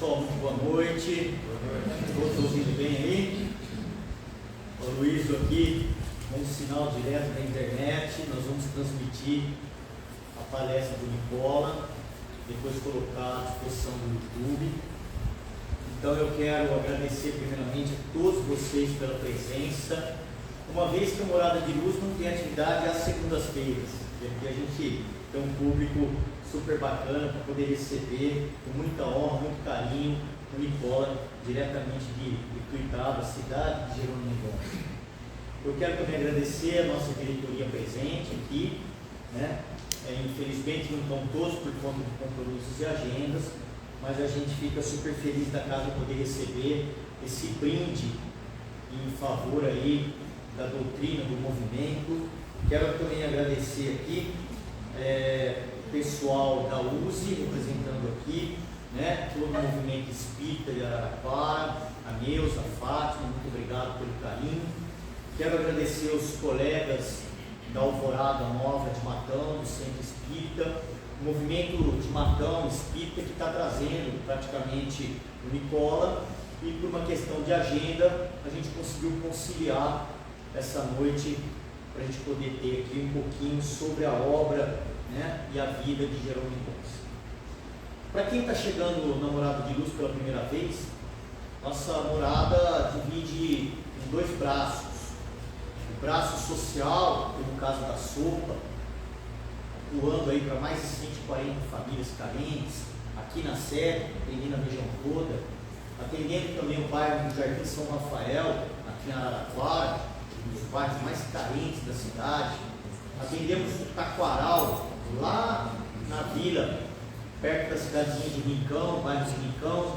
Pessoal, muito boa noite. Todos ouvindo bem aí? O Luiz aqui, com um sinal direto da internet, nós vamos transmitir a palestra do Nicola, depois colocar à disposição do YouTube. Então eu quero agradecer primeiramente a todos vocês pela presença, uma vez que a Morada de Luz não tem atividade às segundas-feiras, e aqui a gente tem um público super bacana para poder receber com muita honra, muito carinho o Nicola, diretamente de Tuiutaba, cidade de Jerônimo Gomes. Eu quero também agradecer a nossa diretoria presente aqui, né? Infelizmente não estão todos por conta de compromissos e agendas, mas a gente fica super feliz da casa poder receber esse brinde em favor aí da doutrina, do movimento. Quero também agradecer aqui o pessoal da USE, representando aqui, né, todo o movimento espírita de Araraquara, a Neuza, a Fátima, muito obrigado pelo carinho. Quero agradecer os colegas da Alvorada Nova de Matão, do Centro Espírita, o movimento de Matão Espírita que está trazendo praticamente o Nicola, e por uma questão de agenda a gente conseguiu conciliar essa noite para a gente poder ter aqui um pouquinho sobre a obra, né, e a vida de Jerônimo Gomes. Para quem está chegando na Morada de Luz pela primeira vez, nossa morada divide em dois braços. O braço social, que no caso da sopa, atuando aí para mais de 140 famílias carentes, aqui na sede, atendendo a região toda, atendendo também o bairro do Jardim São Rafael, aqui em Araraquara, um dos bairros mais carentes da cidade. Atendemos o Taquaral, lá na vila, perto da cidadezinha de Rincão, bairro de Rincão.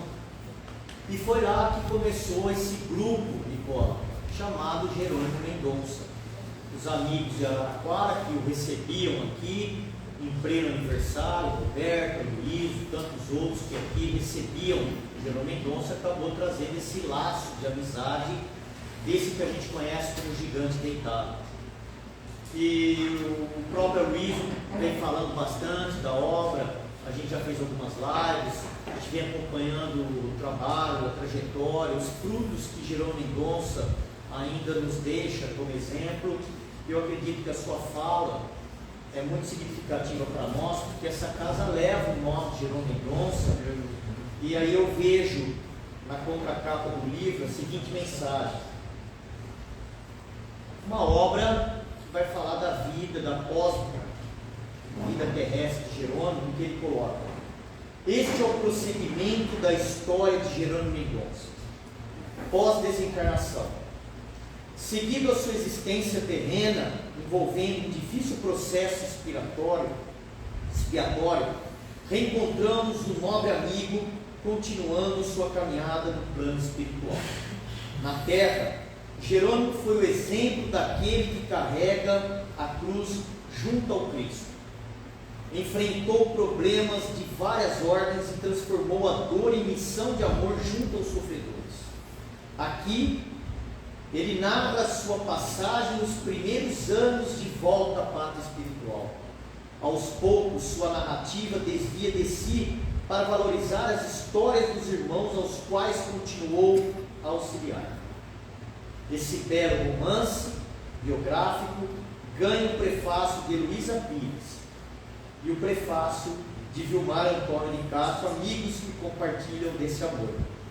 E foi lá que começou esse grupo, Nicola, chamado Jerônimo Mendonça. Os amigos de Araraquara que o recebiam aqui em pleno aniversário, Roberto, Luiz, tantos outros que aqui recebiam o Jerônimo Mendonça, acabou trazendo esse laço de amizade desse que a gente conhece como Gigante Deitado. E o próprio Luiz vem falando bastante da obra, a gente já fez algumas lives, a gente vem acompanhando o trabalho, a trajetória, os frutos que Jerônimo Mendonça ainda nos deixa como exemplo. Eu acredito que a sua fala é muito significativa para nós, porque essa casa leva o nome de Jerônimo Mendonça, e aí eu vejo na contracapa do livro a seguinte mensagem: uma obra que vai falar da vida, da pós-vida terrestre de Jerônimo, que ele coloca: este é o prosseguimento da história de Jerônimo Mendonça, pós-desencarnação. Seguindo a sua existência terrena, envolvendo um difícil processo expiatório, reencontramos um nobre amigo, continuando sua caminhada no plano espiritual. Na Terra, Jerônimo foi o exemplo daquele que carrega a cruz junto ao Cristo. Enfrentou problemas de várias ordens e transformou a dor em missão de amor junto aos sofredores. Aqui, ele narra a sua passagem nos primeiros anos de volta à pátria espiritual. Aos poucos, sua narrativa desvia de si para valorizar as histórias dos irmãos aos quais continuou a auxiliar. Esse belo romance biográfico ganha o prefácio de Heloísa Pires e o prefácio de Vilmar Antônio de Castro, amigos que compartilham desse amor,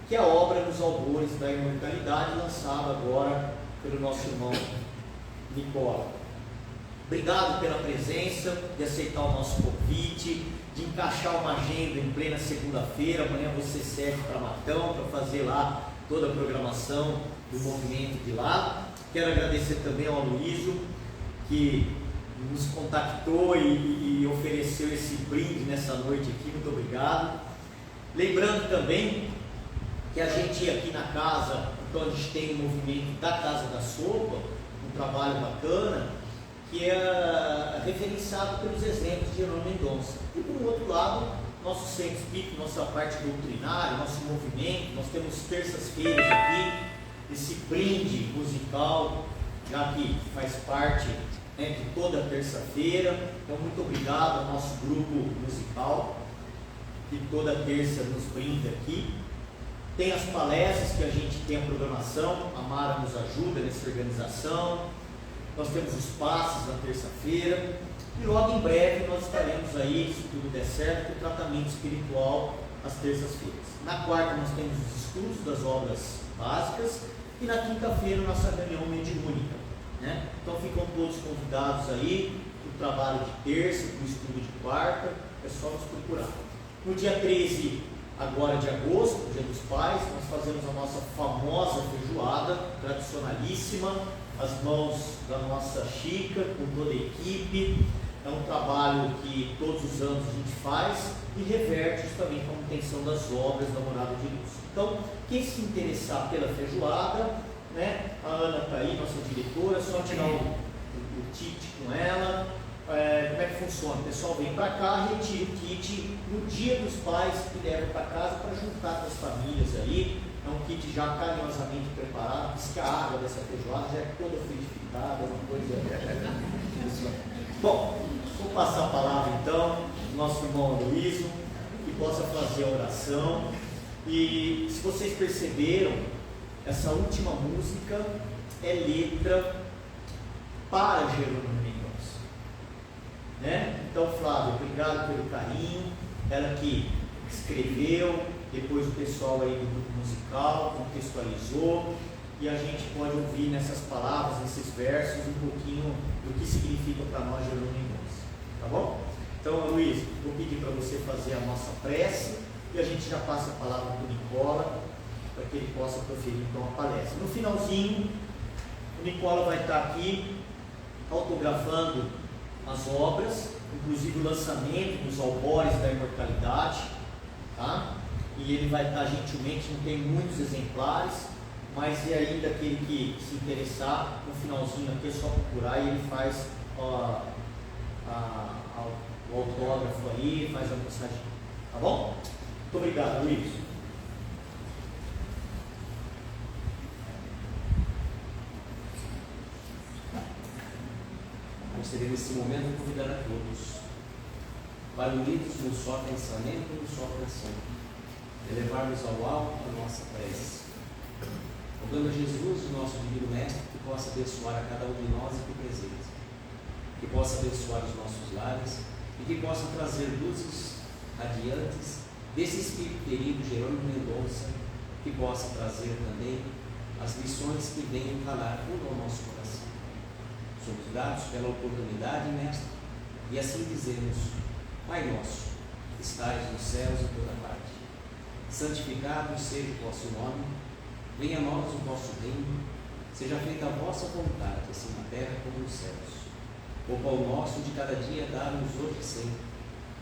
que é a obra Nos Albores da Imortalidade, lançada agora pelo nosso irmão Nicola. Obrigado pela presença, de aceitar o nosso convite, de encaixar uma agenda em plena segunda-feira. Amanhã você segue para Matão, para fazer lá toda a programação do movimento de lá. Quero agradecer também ao Aloysio, que nos contactou e ofereceu esse brinde nessa noite aqui. Muito obrigado. Lembrando também que a gente aqui na casa, então a gente tem o movimento da Casa da Sopa, um trabalho bacana, que é referenciado pelos exemplos de Jerônimo Mendonça. E por outro lado, nosso centro espírita, nossa parte doutrinária, nosso movimento, nós temos terças-feiras aqui, esse brinde musical, já que faz parte de toda terça-feira. Então, muito obrigado ao nosso grupo musical, que toda terça nos brinda aqui. Tem as palestras que a gente tem a programação, a Mara nos ajuda nessa organização. Nós temos os passes na terça-feira e logo em breve nós estaremos aí, se tudo der certo, com o tratamento espiritual às terças-feiras. Na quarta nós temos os estudos das obras básicas e na quinta-feira nossa reunião mediúnica, né? Então ficam todos convidados aí para o trabalho de terça, para o estudo de quarta, é só nos procurar. No dia 13 agora de agosto, Dia dos Pais, nós fazemos a nossa famosa feijoada, tradicionalíssima, as mãos da nossa Chica, com toda a equipe. É um trabalho que todos os anos a gente faz e reverte justamente a manutenção das obras da Morada de Luz. Então, quem se interessar pela feijoada, né, a Ana está aí, nossa diretora, é só tirar o kit com ela. Como é que funciona? O pessoal vem para cá, retira o kit no Dia dos Pais e leva para casa para juntar com as famílias aí. É um kit já carinhosamente preparado, diz que a água dessa feijoada já é toda frutificada, uma coisa. Bom, vou passar a palavra então ao nosso irmão Aloysio, que possa fazer a oração. E se vocês perceberam, essa última música é letra para Jerônimo Mendonça, né? Então, Flávio, obrigado pelo carinho. Ela que escreveu, depois o pessoal aí do grupo musical contextualizou, e a gente pode ouvir nessas palavras, nesses versos, um pouquinho do que significa para nós Jerônimo Mendonça, tá bom? Então, Luiz, vou pedir para você fazer a nossa prece e a gente já passa a palavra para o Nicola, para que ele possa proferir então a palestra. No finalzinho, o Nicola vai estar aqui autografando as obras, inclusive o lançamento dos Albores da Imortalidade, tá? e ele vai estar gentilmente, não tem muitos exemplares, mas e ainda aquele que se interessar, no finalzinho aqui é só procurar e ele faz o autógrafo aí, faz a mensagem, tá bom? Muito obrigado, Luiz. Gostaria nesse momento de convidar a todos para unidos num só pensamento, num só coração, elevarmos ao alto a nossa prece, rogando a Jesus, o nosso divino Mestre, que possa abençoar a cada um de nós aqui presentes, que possa abençoar os nossos lares e que possa trazer luzes radiantes desse espírito querido Jerônimo Mendonça, que possa trazer também as lições que venham calar fundo ao nosso coração. Somos gratos pela oportunidade, Mestre, e assim dizemos: Pai nosso, que estais nos céus em toda parte, santificado seja o vosso nome, venha a nós o vosso reino, seja feita a vossa vontade, assim na terra como nos céus. O pão nosso de cada dia dá-nos hoje e sempre.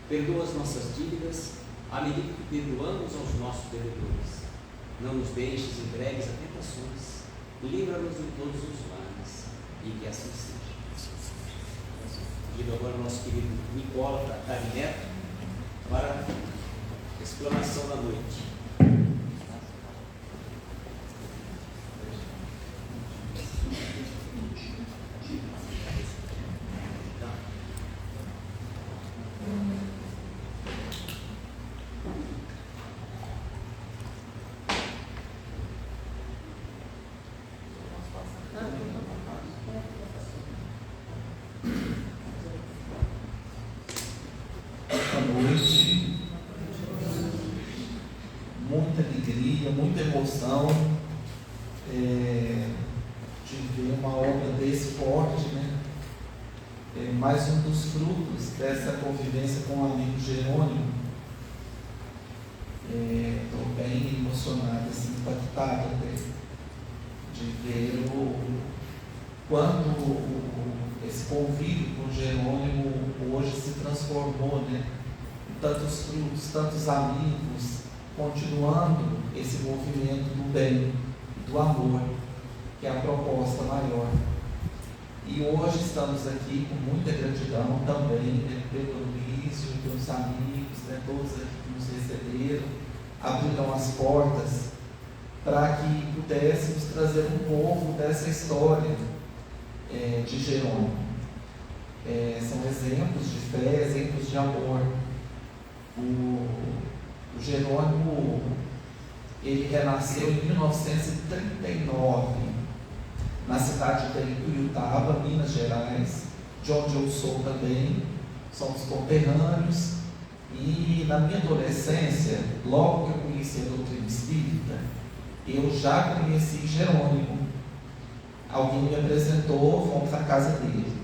Perdoa as nossas dívidas, à medida que perdoamos aos nossos devedores. Não nos deixes entregues a tentações, livra-nos de todos os males, e que assim seja. Convido agora o nosso querido Nicola Neto para a explanação da noite. Muita alegria, muita emoção de ver uma obra desse porte, né? Mais um dos frutos dessa convivência com o amigo Jerônimo. Estou bem emocionado, assim, impactado até, de ver quando esse convívio com Jerônimo hoje se transformou, né? Em tantos frutos, tantos amigos, continuando esse movimento do bem, do amor, que é a proposta maior. E hoje estamos aqui com muita gratidão também, né, pelo Luiz, pelos amigos, né, todos aqui que nos receberam, abriram as portas para que pudéssemos trazer um pouco dessa história de Jerônimo. São exemplos de fé, exemplos de amor. O Jerônimo, ele renasceu em 1939, na cidade de Ituiutaba, Minas Gerais, de onde eu sou também, somos conterrâneos, e na minha adolescência, logo que eu conheci a doutrina espírita, eu já conheci Jerônimo. Alguém me apresentou, fomos à casa dele,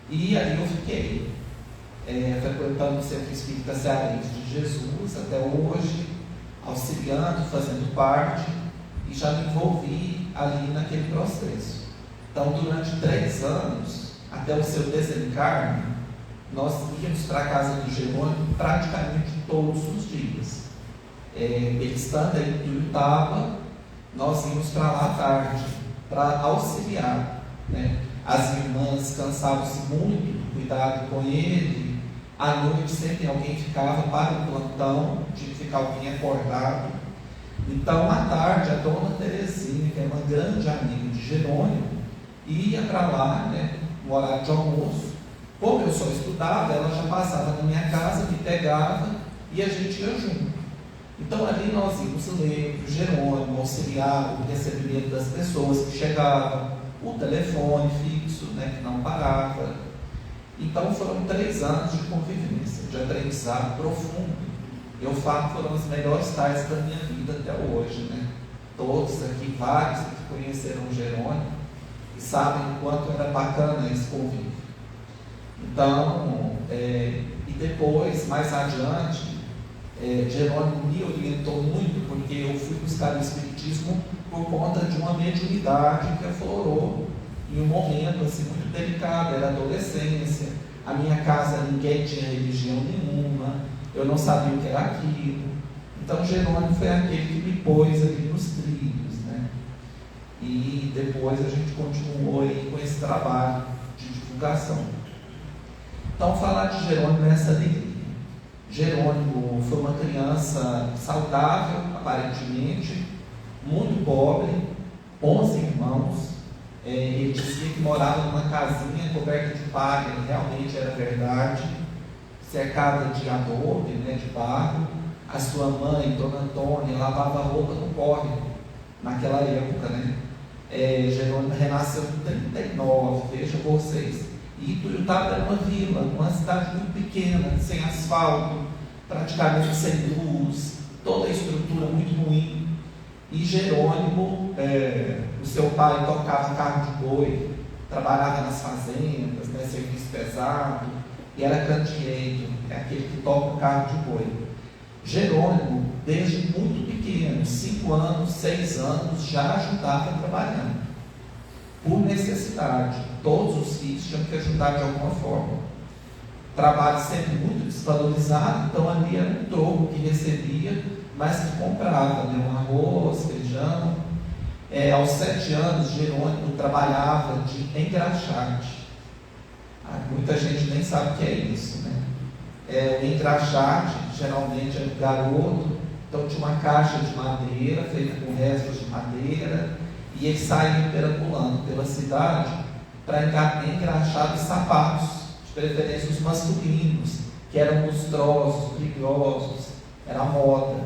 e aí eu fiquei frequentando o Centro Espírita Cearense de Jesus até hoje, auxiliando, fazendo parte, e já me envolvi ali naquele processo. Então, durante 3 anos, até o seu desencarne, nós íamos para a casa do Jerônimo praticamente todos os dias. Ele estando em Ituiutaba, nós íamos para lá à tarde, para auxiliar, né? As irmãs cansavam-se muito do cuidado com ele. À noite sempre alguém ficava para o plantão, tinha que ficar alguém acordado. Então, à tarde, a dona Terezinha, que é uma grande amiga de Jerônimo, ia para lá, né, no horário de almoço. Como eu só estudava, ela já passava na minha casa, me pegava e a gente ia junto. Então, ali nós íamos ler o Jerônimo, auxiliar o recebimento das pessoas que chegavam, o telefone fixo, né, que não parava. Então foram 3 anos de convivência, de aprendizado profundo. Eu falo que foram as melhores tardes da minha vida até hoje, né? Todos aqui, vários que conheceram o Jerônimo e sabem o quanto era bacana esse convívio. Então, e depois, mais adiante, Jerônimo me orientou muito, porque eu fui buscar o Espiritismo por conta de uma mediunidade que aflorou em um momento assim, muito delicado. Era adolescência, a minha casa ninguém tinha religião nenhuma, eu não sabia o que era aquilo. Então Jerônimo foi aquele que me pôs ali nos trilhos, né? E depois a gente continuou aí com esse trabalho de divulgação. Então falar de Jerônimo é essa alegria. Jerônimo foi uma criança saudável, aparentemente, muito pobre, 11 irmãos. Ele dizia que morava numa casinha coberta de palha, realmente era verdade, cercada de adobe, né, de barro. A sua mãe, Dona Antônia, lavava roupa no córrego, naquela época, né? Jerônimo renasceu em 39, veja vocês. E Ituiutaba era uma vila, uma cidade muito pequena, sem asfalto, praticamente sem luz, toda a estrutura muito ruim. E Jerônimo, o seu pai tocava carro de boi, trabalhava nas fazendas, né, serviço pesado, e era candeeiro, é aquele que toca o carro de boi. Jerônimo, desde muito pequeno, 5 anos, 6 anos, já ajudava trabalhando, por necessidade. Todos os filhos tinham que ajudar de alguma forma. Trabalho sempre muito desvalorizado, então ali era um troco que recebia, mas que comprava, né? Um arroz, feijão. Aos 7 anos, Jerônimo trabalhava de engraxate. Muita gente nem sabe o que é isso, né? O engraxate, geralmente é garoto, então tinha uma caixa de madeira, feita com restos de madeira, e ele saía perambulando pela cidade para engraxar os sapatos, de preferência os masculinos, que eram lustrosos, brilhosos, era a moda.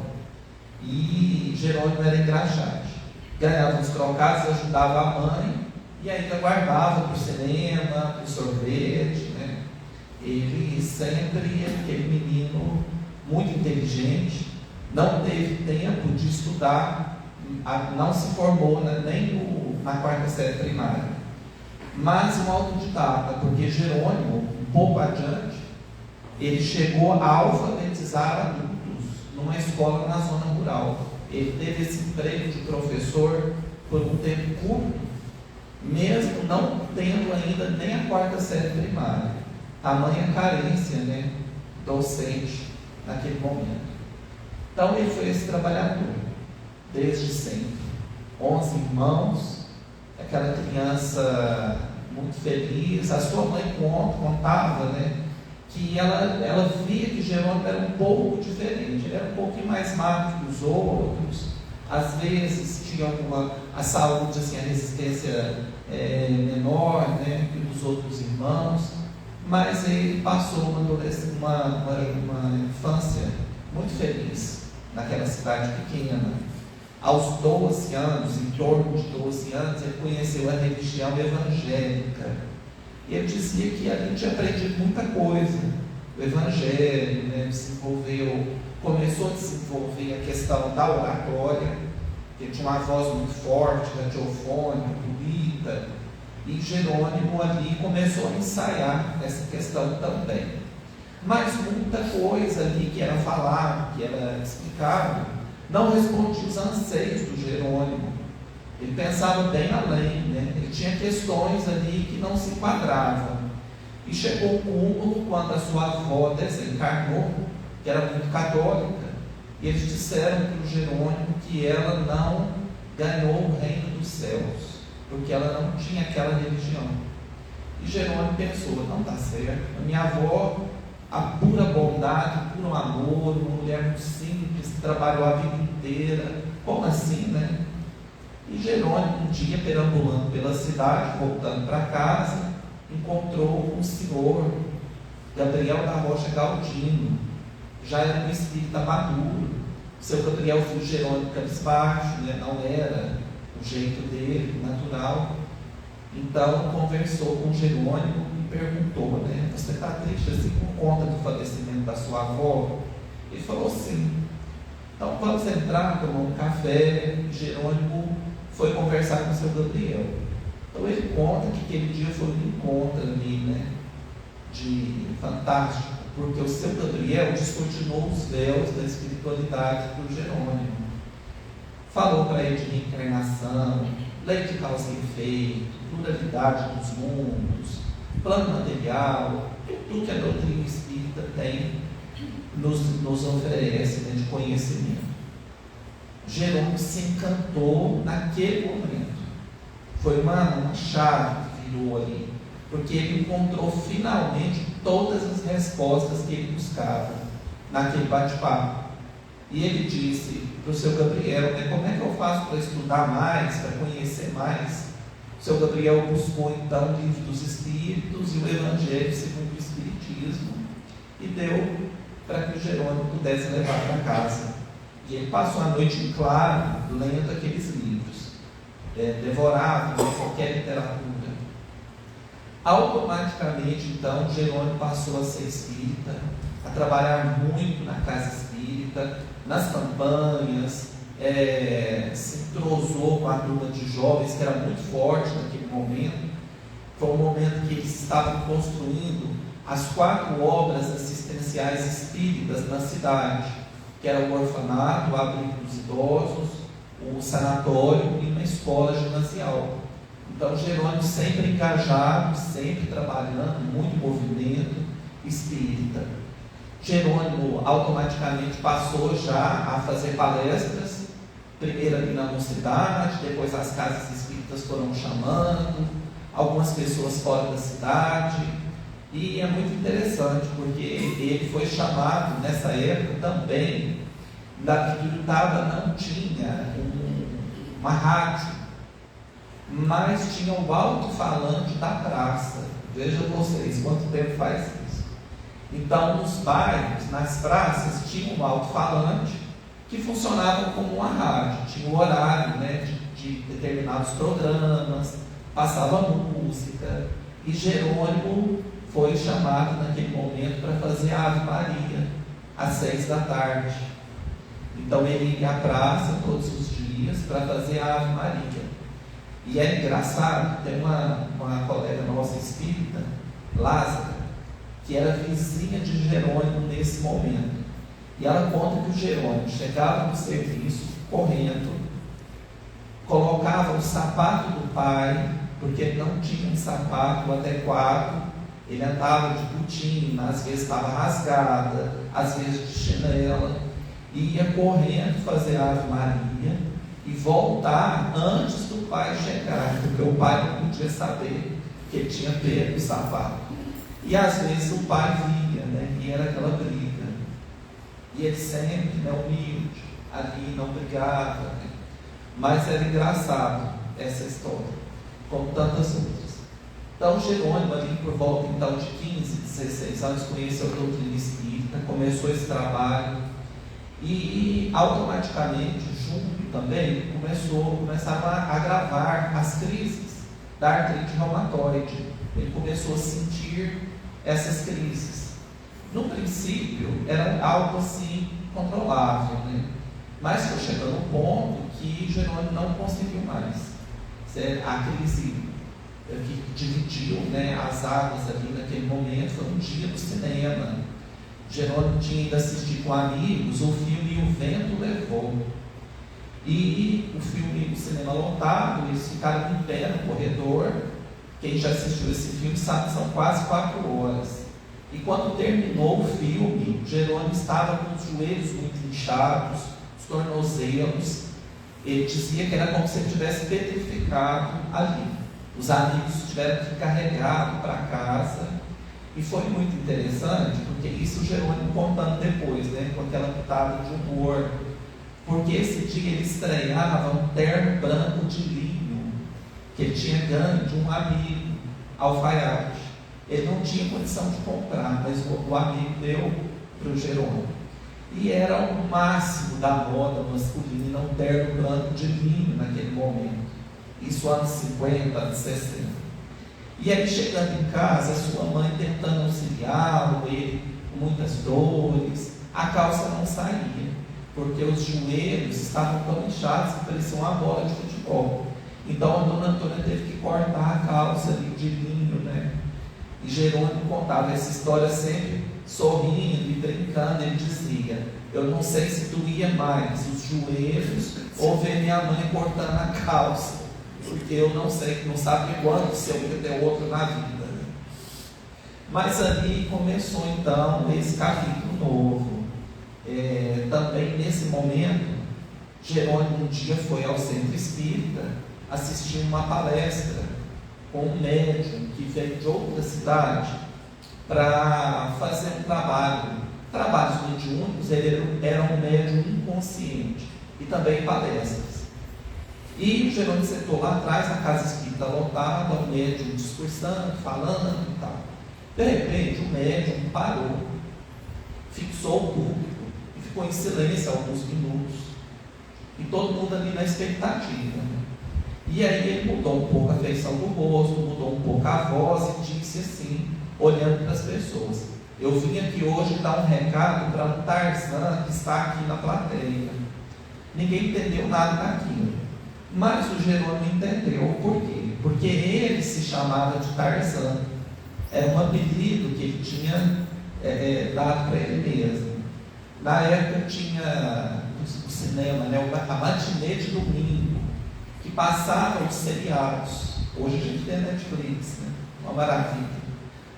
E Jerônimo era engraxate. Ganhava uns trocados, ajudava a mãe e ainda guardava para o cinema, para o sorvete, né? Ele sempre, aquele menino muito inteligente, não teve tempo de estudar, não se formou, né, nem na 4ª série primária, mas um autodidata, porque Jerônimo, um pouco adiante, ele chegou a alfabetizar adultos numa escola na zona rural. Ele teve esse emprego de professor por um tempo curto, mesmo não tendo ainda nem a 4ª série primária. Tamanha carência, né, docente naquele momento. Então ele foi esse trabalhador, desde sempre. 11 irmãos, aquela criança muito feliz. A sua mãe contava, né, que ela via que Jerônimo era um pouco diferente. Ele era um pouquinho mais magro que os outros. Às vezes tinha a saúde, assim, a resistência menor, né, que dos outros irmãos. Mas ele passou uma infância muito feliz naquela cidade pequena. Aos 12 anos, em torno de 12 anos, ele conheceu a religião evangélica. E ele dizia que ali tinha aprendido muita coisa. O evangelho, né, começou a desenvolver a questão da oratória, que tinha uma voz muito forte, radiofônica, bonita. E Jerônimo ali começou a ensaiar essa questão também. Mas muita coisa ali que era falado, que era explicado, não respondia os anseios do Jerônimo. Ele pensava bem além, né? Ele tinha questões ali que não se enquadravam. E chegou o cúmulo quando a sua avó desencarnou, que era muito católica, e eles disseram para o Jerônimo que ela não ganhou o reino dos céus, porque ela não tinha aquela religião. E Jerônimo pensou, não está certo, a minha avó, a pura bondade, o puro amor, uma mulher muito simples, que trabalhou a vida inteira, como assim, né? E Jerônimo, um dia perambulando pela cidade, voltando para casa, encontrou um senhor, Gabriel da Rocha Galdino, já era um espírita maduro. Seu Gabriel viu Jerônimo cabisbaixo, né? Não era o jeito dele, natural. Então conversou com Jerônimo e perguntou, né? Você está triste assim por conta do falecimento da sua avó? Ele falou sim. Então vamos entrar, tomar um café. Jerônimo foi conversar com o seu Gabriel. Então ele conta que aquele dia foi um encontro ali, né? Fantástico, porque o seu Gabriel descortinou os véus da espiritualidade para o Jerônimo. Falou para ele de reencarnação, lei de causa e efeito, pluralidade dos mundos, plano material, tudo que a doutrina espírita tem, nos oferece, né, de conhecimento. Jerônimo se encantou naquele momento. Foi uma chave que virou ali, porque ele encontrou finalmente todas as respostas que ele buscava naquele bate-papo. E ele disse para o seu Gabriel, como é que eu faço para estudar mais, para conhecer mais? O seu Gabriel buscou então o livro dos Espíritos e o Evangelho segundo o Espiritismo e deu para que o Jerônimo pudesse levar para casa. E ele passou a noite em claro lendo aqueles livros, devorava qualquer literatura. Automaticamente então Jerônimo passou a ser espírita, a trabalhar muito na casa espírita, nas campanhas, se entrosou com a turma de jovens que era muito forte naquele momento. Foi um momento que eles estavam construindo as 4 obras assistenciais espíritas na cidade, que era o orfanato, o abrigo dos idosos, o sanatório e uma escola ginasial. Então Jerônimo sempre engajado, sempre trabalhando, muito movimento espírita. Jerônimo automaticamente passou já a fazer palestras, primeiro ali na mocidade, depois as casas espíritas foram chamando, algumas pessoas fora da cidade, e é muito interessante, porque ele foi chamado nessa época também, da Pirutaba não tinha uma rádio, mas tinha o alto-falante da praça. Vejam vocês quanto tempo faz isso. Então, nos bairros, nas praças, tinha um alto-falante que funcionava como uma rádio, tinha o horário de determinados programas, passava música, e Jerônimo foi chamado naquele momento para fazer a Ave Maria às 6 da tarde. Então ele ia à praça todos os dias para fazer a Ave Maria. E é engraçado, tem uma colega nossa espírita, Lázara, que era vizinha de Jerônimo nesse momento. E ela conta que o Jerônimo chegava no serviço correndo, colocava o sapato do pai, porque ele não tinha um sapato adequado, ele andava de botina, às vezes estava rasgada, às vezes de chinela, e ia correndo fazer a Ave Maria e voltar antes do pai chegar, porque o pai não podia saber que ele tinha pego o sapato. E às vezes o pai via, e era aquela briga. E ele sempre, humilde, ali não brigava, mas era engraçado essa história, como tantas outras. Então Jerônimo, ali por volta então, de 15, 16 anos, conheceu a doutrina espírita, começou esse trabalho e automaticamente, junto também, começaram a agravar as crises da artrite reumatoide. Ele começou a sentir essas crises. No princípio era algo assim controlável, mas foi chegando um ponto que Jerônimo não conseguiu mais. A crise que dividiu as águas ali naquele momento foi um dia no cinema. Jerônimo tinha ido assistir com amigos o filme O Vento Levou. E o filme, o cinema lotado, eles ficaram em pé no corredor. Quem já assistiu esse filme sabe que são quase 4 horas. E quando terminou o filme, Jerônimo estava com os joelhos muito inchados, os tornozelos. Ele dizia que era como se ele tivesse petrificado ali. Os amigos tiveram que carregá-lo para casa. E foi muito interessante, porque isso o Jerônimo contando depois, com aquela pitada de humor. Porque esse dia ele estreava um terno branco de linho, que ele tinha ganho de um amigo, alfaiate. Ele não tinha condição de comprar, mas o amigo deu para o Jerônimo. E era o máximo da moda masculina, um terno branco de linho naquele momento. Isso anos 50, anos 60. E aí chegando em casa, sua mãe tentando auxiliá-lo, ele com muitas dores, a calça não saía, porque os joelhos estavam tão inchados que pareciam uma bola de futebol. Então a dona Antônia teve que cortar a calça ali de linho, E Jerônimo contava essa história sempre sorrindo e brincando. Ele dizia: eu não sei se doía mais os joelhos ou ver minha mãe cortando a calça, porque eu não sei, não sabe quando se eu ia ter outro na vida. Mas ali começou então esse capítulo novo. Também nesse momento Jerônimo um dia foi ao centro espírita assistir uma palestra com um médium que veio de outra cidade para fazer um trabalho. Trabalhos mediúnicos, ele era um médium inconsciente e também palestras. E o Jerônimo sentou lá atrás, na casa espírita lotada, o médium discursando, falando e tal. De repente, o médium parou, fixou o público e ficou em silêncio alguns minutos. E todo mundo ali na expectativa. E aí ele mudou um pouco a feição do rosto, mudou um pouco a voz e disse assim, olhando para as pessoas: eu vim aqui hoje dar um recado para um Tarzan que está aqui na plateia. Ninguém entendeu nada daquilo, mas o Jerônimo entendeu. Por quê? Porque ele se chamava de Tarzan. Era um apelido que ele tinha dado para ele mesmo. Na época tinha o cinema, a matinê de domingo, que passava os seriados. Hoje a gente tem Netflix, né? Uma maravilha.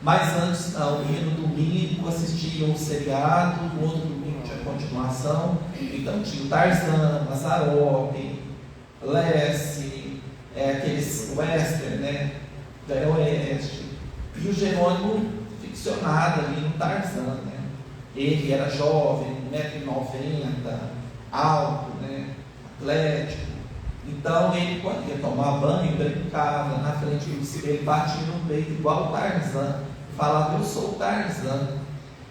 Mas antes não, ia no domingo, assistia um seriado, no outro domingo tinha continuação. Então tinha o Tarzan, Mazzaropi, Lessie, aqueles western, né? Velho Oeste. E o Jerônimo ficcionado ali no Tarzan, né? Ele era jovem, 1,90m, alto, né? Atlético. Então ele, quando ia tomar banho, brincava na frente do espelho, batia no peito igual o Tarzan, falava: eu sou o Tarzan.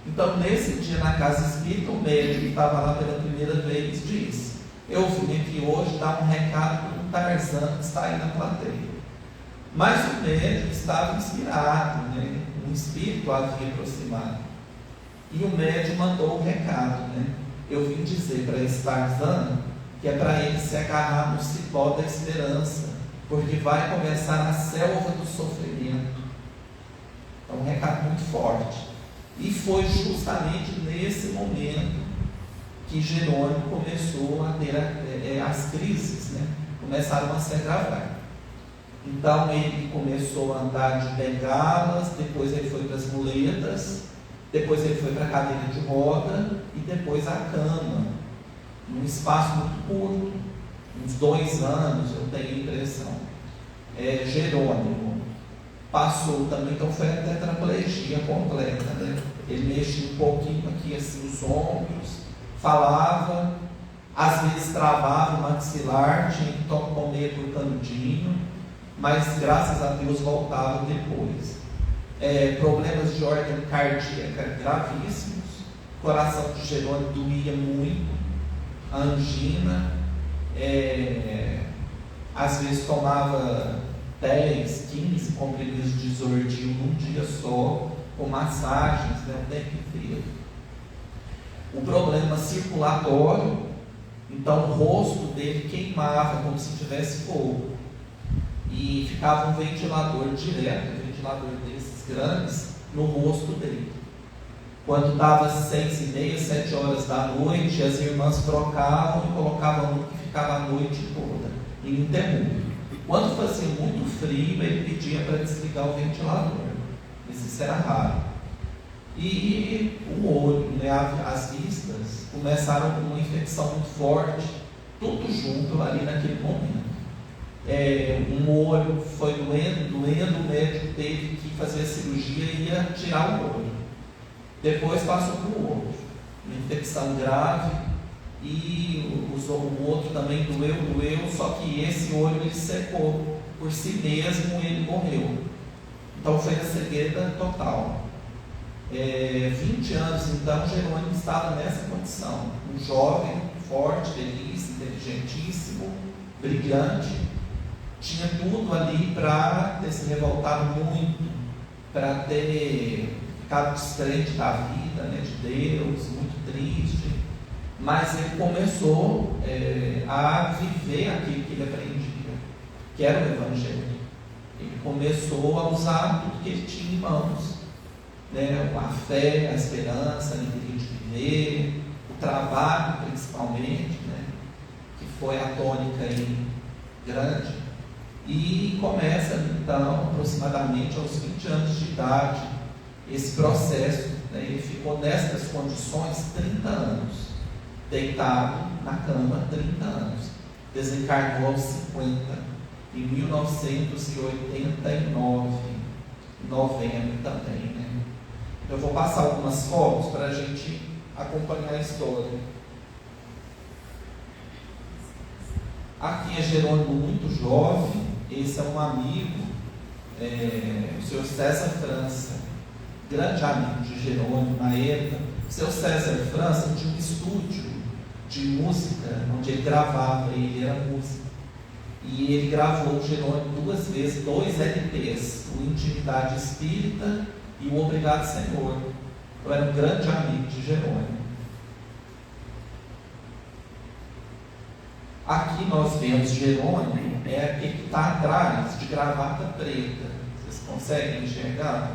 Então nesse dia na casa espírita, o médium que estava lá pela primeira vez disse: eu vim aqui hoje dar um recado para o Tarzan que está aí na plateia. Mas o médium estava inspirado, né? Um espírito havia aproximado. E o médium mandou o recado, né? Eu vim dizer para esse Tarzan que é para ele se agarrar no cipó da esperança, porque vai começar a selva do sofrimento. É um recado muito forte. E foi justamente nesse momento que Jerônimo começou a ter as crises, né? Começaram a se agravar. Então ele começou a andar de bengalas, depois ele foi para as muletas, depois ele foi para a cadeira de roda e depois a cama. Num espaço muito curto, uns 2 anos, eu tenho a impressão. Jerônimo passou também, então foi a tetraplegia completa, né? Ele mexia um pouquinho aqui, assim, os ombros, falava, às vezes travava o maxilar, tinha que comer por canudinho, mas graças a Deus voltava depois. Problemas de ordem cardíaca gravíssimos, o coração de Jerônimo doía muito, a angina, às vezes tomava 10, 15 comprimidos de Zordil num dia só, com massagens, né, o tempo inteiro. O problema circulatório, então o rosto dele queimava como se tivesse fogo, e ficava um ventilador direto, um ventilador desses grandes, no rosto dele. Quando dava 6h30, 7 horas da noite, as irmãs trocavam e colocavam um que ficava a noite toda, ininterrupto. Quando fazia muito frio, ele pedia para desligar o ventilador, mas isso era raro. E o olho, né, as vistas, começaram com uma infecção muito forte, tudo junto ali naquele momento. Um olho foi doendo, o médico teve que fazer a cirurgia e ia tirar o olho. Depois passou para o outro, uma infecção grave, e o outro também doeu, só que esse olho ele secou, por si mesmo ele morreu. Então foi a cegueira total. 20 anos então, Jerônimo estava nessa condição, um jovem, forte, feliz, inteligentíssimo, brilhante, tinha tudo ali para ter se revoltado muito, para ter ficado distante da vida, né, de Deus, muito triste, mas ele começou a viver aquilo que ele aprendia, que era o Evangelho. Ele começou a usar tudo que ele tinha em mãos, né, a fé, a esperança, a alegria de viver, o trabalho principalmente, né, que foi a tônica grande, e começa então aproximadamente aos 20 anos de idade esse processo, né? Ele ficou nessas condições 30 anos. deitado na cama há 30 anos. Desencarnou aos 50, em 1989, em novembro também, né? Eu vou passar algumas fotos para a gente acompanhar a história. Aqui é Jerônimo muito jovem. Esse é um amigo, o senhor César França, grande amigo de Jerônimo na época. O senhor César França tinha um estúdio de música, onde ele gravava, ele era músico. E ele gravou o Jerônimo 2 vezes, 2 LPs, o Intimidade Espírita e o Obrigado Senhor. Eu era um grande amigo de Jerônimo. Aqui nós vemos Jerônimo, é aquele que está atrás de gravata preta. Vocês conseguem enxergar?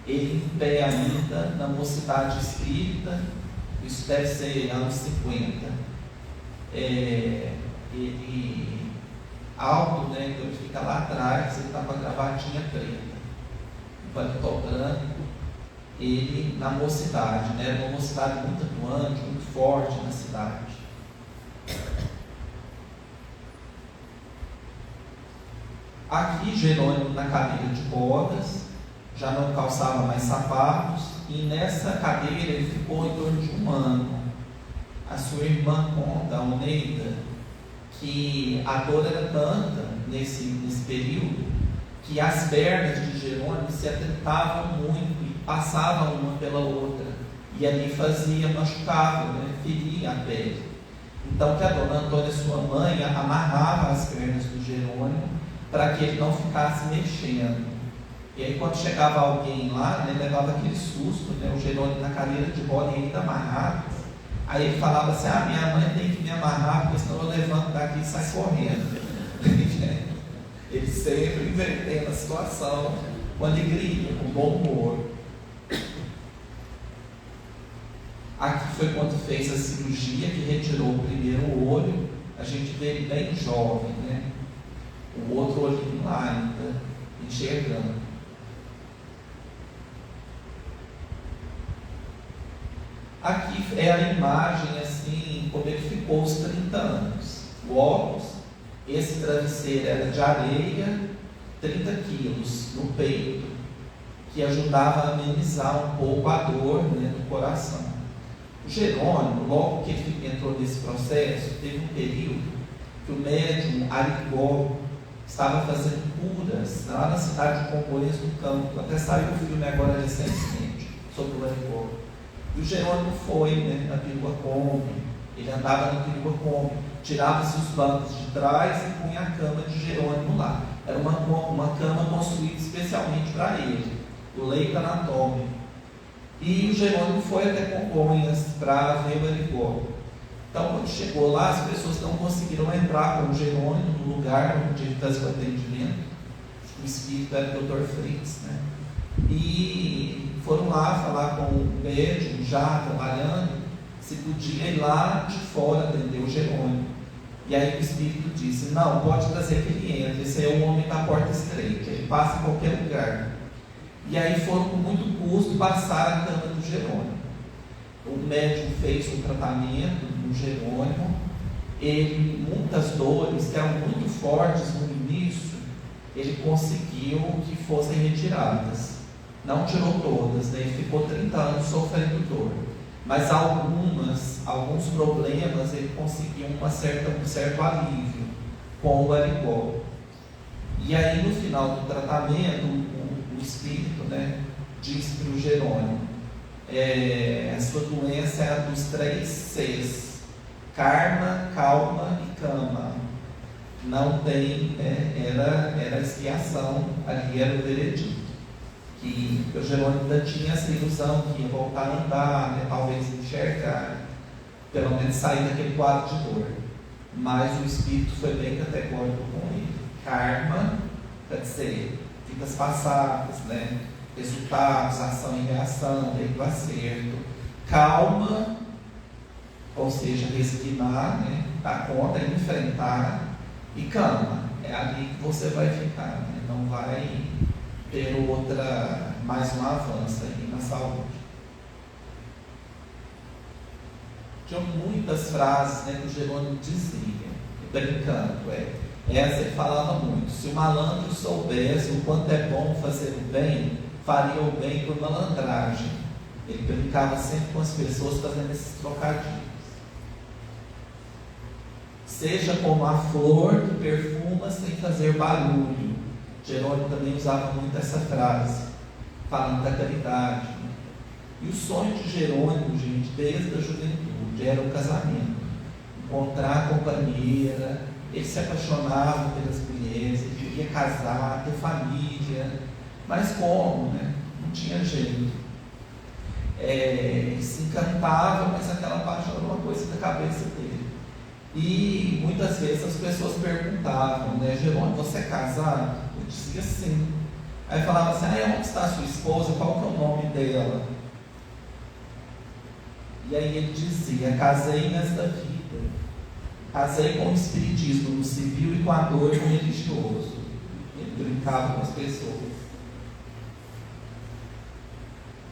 Ele em pé ainda na Mocidade Espírita, isso deve ser anos 50. Ele alto, né? Então ele fica lá atrás, ele está com a gravatinha preta, o paletó branco. Ele na Mocidade, né? Era uma mocidade muito atuante, muito forte na cidade. Aqui Jerônimo na cadeira de rodas, já não calçava mais sapatos, e nessa cadeira ele ficou em torno de 1 ano. A sua irmã conta, a Oneida, que a dor era tanta nesse período, que as pernas de Jerônimo se atritavam muito e passavam uma pela outra, e ali machucava, né? Feria a pele. Então que a dona Antônia, sua mãe, amarrava as pernas do Jerônimo para que ele não ficasse mexendo. E aí quando chegava alguém lá, né, levava aquele susto, né, o Jerônimo na cadeira de roda e ele amarrado. Aí ele falava assim: minha mãe tem que me amarrar, porque senão eu levanto daqui e saio correndo. Ele sempre invertendo a situação com alegria, com bom humor. Aqui foi quando fez a cirurgia que retirou o primeiro olho. A gente vê ele bem jovem, né? O outro olhinho lá ainda enxergando. Aqui é a imagem assim, como ele ficou aos 30 anos. O óculos, esse travesseiro era de areia, 30 quilos no peito, que ajudava a amenizar um pouco a dor, né, do coração. O Jerônimo, logo que ele entrou nesse processo, teve um período que o médium Arigó estava fazendo curas lá na cidade de Congonhas do Campo. Até saiu o filme agora recentemente sobre o Arigó. E o Jerônimo foi, né, na Pirua Kombi. Ele andava na Pirua Kombi, tirava-se os bancos de trás e punha a cama de Jerônimo lá. Era uma cama construída especialmente para ele, o leito anatômico. E o Jerônimo foi até Congonhas para ver o Arigó. Então, quando chegou lá, as pessoas não conseguiram entrar com o Jerônimo no lugar onde ele fazia o atendimento. O espírito era o Dr. Fritz, né? E foram lá falar com o médium, já trabalhando, se podia ir lá de fora atender o Jerônimo. E aí o espírito disse: não, pode trazer que ele entre, esse é o homem da porta estreita, ele passa em qualquer lugar. E aí foram com muito custo passar a cama do Jerônimo. O médium fez o tratamento do Jerônimo. Ele, muitas dores que eram muito fortes no início, ele conseguiu que fossem retiradas. Não tirou todas, né? Ele ficou 30 anos sofrendo dor. Mas alguns problemas ele conseguiu um certo alívio com o Arigó. E aí no final do tratamento, o espírito, né, diz para o Jerônimo: a sua doença é a dos 3 Cs: karma, calma e cama. Não tem, era expiação, ali era o veredito. Que o Jerônimo ainda tinha essa ilusão que ia voltar a andar, né, talvez enxergar, pelo menos sair daquele quadro de dor. Mas o espírito foi bem categórico com ele. Karma, quer dizer, vidas passadas, né, resultados, ação e reação, erro, acerto. Calma, ou seja, resignar, né, dar conta, enfrentar. E cama, é ali que você vai ficar, né, não vai ter mais um avanço aí na saúde. Tinha muitas frases, né, que o Jerônimo dizia, brincando. Essa ele falava muito: se o malandro soubesse o quanto é bom fazer o bem, faria o bem por malandragem. Ele brincava sempre com as pessoas fazendo esses trocadilhos. Seja como a flor que perfuma sem fazer barulho. Jerônimo também usava muito essa frase, falando da caridade. E o sonho de Jerônimo, gente, desde a juventude, era o casamento. Encontrar a companheira. Ele se apaixonava pelas mulheres, ele queria casar, ter família. Mas como, né? Não tinha jeito. Ele se encantava, mas aquela paixão era uma coisa da cabeça dele. E muitas vezes as pessoas perguntavam, né, Jerônimo, você é casado? Eu dizia sim. Aí falava assim, onde está a sua esposa? Qual que é o nome dela? E aí ele dizia, casei nesta vida. Casei com o espiritismo no civil e com a dor no religioso. Ele brincava com as pessoas.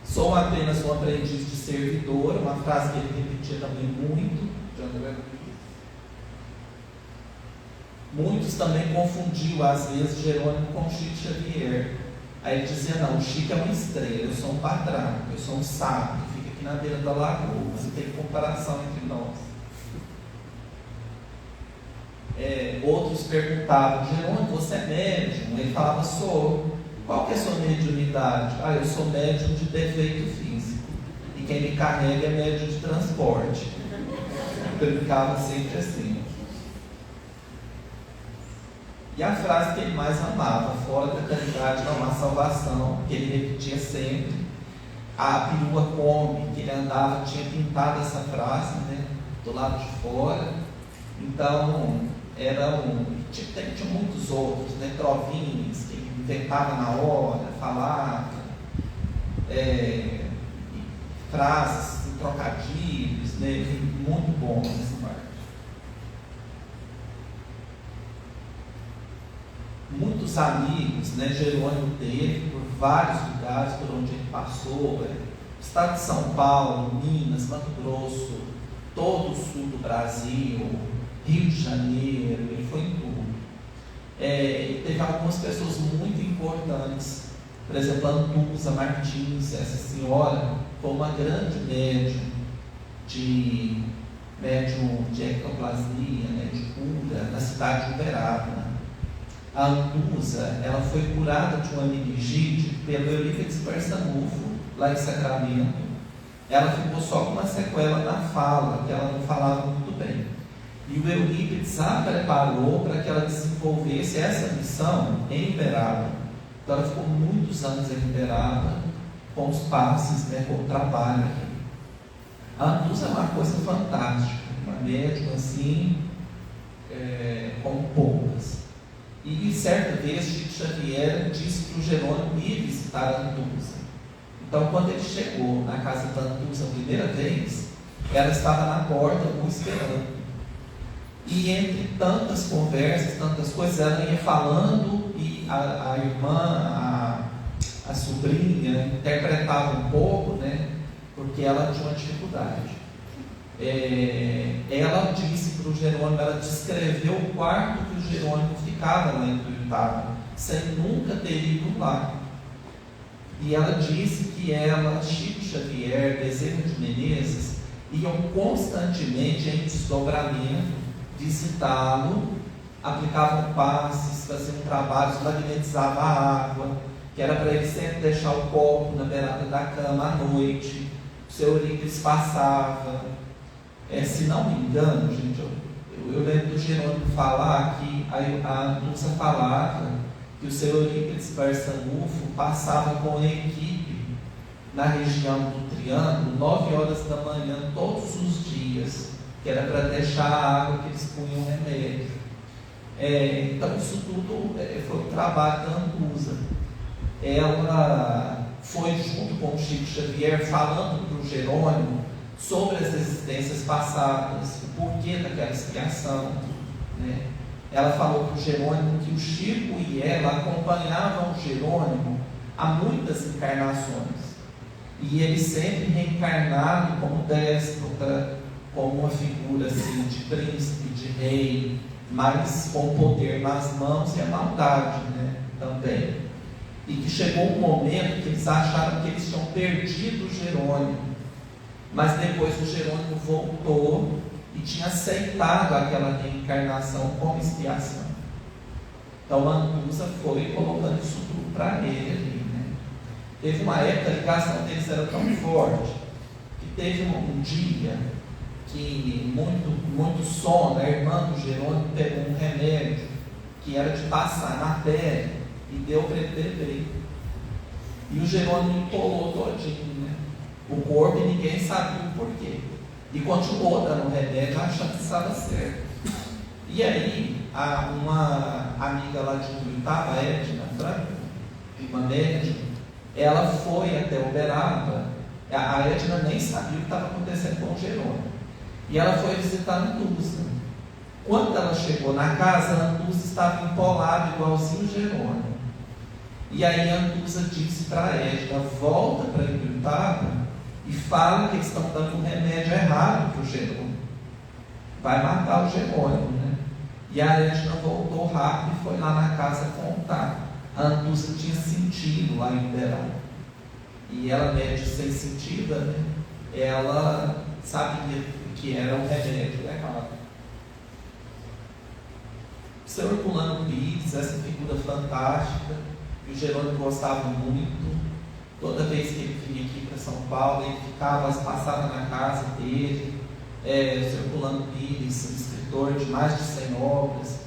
Sou apenas um aprendiz de servidor, uma frase que ele repetia também muito, de André Luiz. Muitos também confundiam, às vezes, Jerônimo com Chico Xavier. Aí ele dizia, não, o Chico é uma estrela, eu sou um patrão, eu sou um sábio, que fica aqui na beira da lagoa, não tem comparação entre nós. Outros perguntavam, Jerônimo, você é médium? Ele falava, sou. Qual que é a sua mediunidade? Eu sou médium de defeito físico. E quem me carrega é médium de transporte. Eu brincava sempre assim. E a frase que ele mais amava, fora da caridade não há salvação, que ele repetia sempre. A perua come, que ele andava, tinha pintado essa frase, né, do lado de fora. Então, tinha muitos outros, né, trovinhos, que ele inventava na hora, falava, frases, trocadilhos, né, muito bom nessa parte. Muitos amigos, né, Jerônimo teve por vários lugares por onde ele passou, estado de São Paulo, Minas, Mato Grosso, todo o sul do Brasil, Rio de Janeiro, ele foi em tudo. Ele teve algumas pessoas muito importantes, por exemplo, Antusa Martins, essa senhora foi uma grande médium de ectoplasmia, né, de cura, na cidade de Uberaba. A Antusa, ela foi curada de uma meningite pelo Eurípides Barçanufo, lá em Sacramento. Ela ficou só com uma sequela na fala, que ela não falava muito bem. E o Eurípides a preparou para que ela desenvolvesse essa missão em Uberaba. Então ela ficou muitos anos em Uberaba, com os passes, né, com o trabalho aqui. A Antusa é uma coisa fantástica, uma médium assim, como poucas. E certa vez Chico Xavier disse para o Jerônimo ir visitar a Antusa. Então, quando ele chegou na casa da Antusa a primeira vez, ela estava na porta o esperando. E entre tantas conversas, tantas coisas, ela ia falando e a irmã, a sobrinha, interpretava um pouco, né, porque ela tinha uma dificuldade. Ela disse para o Jerônimo, ela descreveu o quarto que o Jerônimo ficava lá em Tuiutaba, sem nunca ter ido lá. E ela disse que ela, Chico Xavier, Bezerra de Menezes, iam constantemente em desdobramento visitá-lo, aplicavam passes, faziam trabalhos, magnetizavam a água, que era para ele sempre deixar o copo na beirada da cama à noite. O seu Eurípides passava. Se não me engano, gente, eu lembro do Jerônimo falar que a Antusa falava que o seu Eurípides Barçanufo passava com a equipe na região do Triângulo 9 horas da manhã todos os dias, que era para deixar a água que eles punham remédio. Então isso tudo foi um trabalho da Antusa. Ela foi junto com o Chico Xavier falando para o Jerônimo sobre as existências passadas, o porquê daquela expiação, né? Ela falou para o Jerônimo que o Chico e ela acompanhavam o Jerônimo há muitas encarnações, e ele sempre reencarnado como déspota, como uma figura assim, de príncipe, de rei, mas com poder nas mãos e a maldade, né, também. E que chegou um momento que eles acharam que eles tinham perdido o Jerônimo, mas depois o Jerônimo voltou e tinha aceitado aquela reencarnação como expiação. Então Antusa foi colocando isso tudo para ele ali, né? Teve uma época, a ligação deles era tão forte, que teve um dia que muito sono, a irmã do Jerônimo pegou um remédio que era de passar na pele e deu para ele beber. E o Jerônimo empolou todinho, né? O corpo, e ninguém sabia o porquê. E continuou dando remédio, achando que estava certo. E aí, uma amiga lá de Uruitaba, a Edna Franco, uma médica, ela foi até Uberaba. A Edna nem sabia o que estava acontecendo com o Jerônimo. E ela foi visitar Antusa. Quando ela chegou na casa, Antusa estava empolado, igualzinho o Jerônimo. E aí Antusa disse para a Edna: volta para Uruitaba e fala que eles estão dando um remédio errado para o Jerônimo. Vai matar o Jerônimo, né? E a Edna voltou rápido e foi lá na casa contar. A Antusa tinha sentido lá em Uberaba. E ela, médica sem sentida, né? Ela sabia que era um remédio errado. O Sr. Herculano Pires, essa figura fantástica, que o Jerônimo gostava muito. Toda vez que ele vinha aqui para São Paulo, ele passava na casa dele. O Sr. Herculano Pires, um escritor de mais de 100 obras,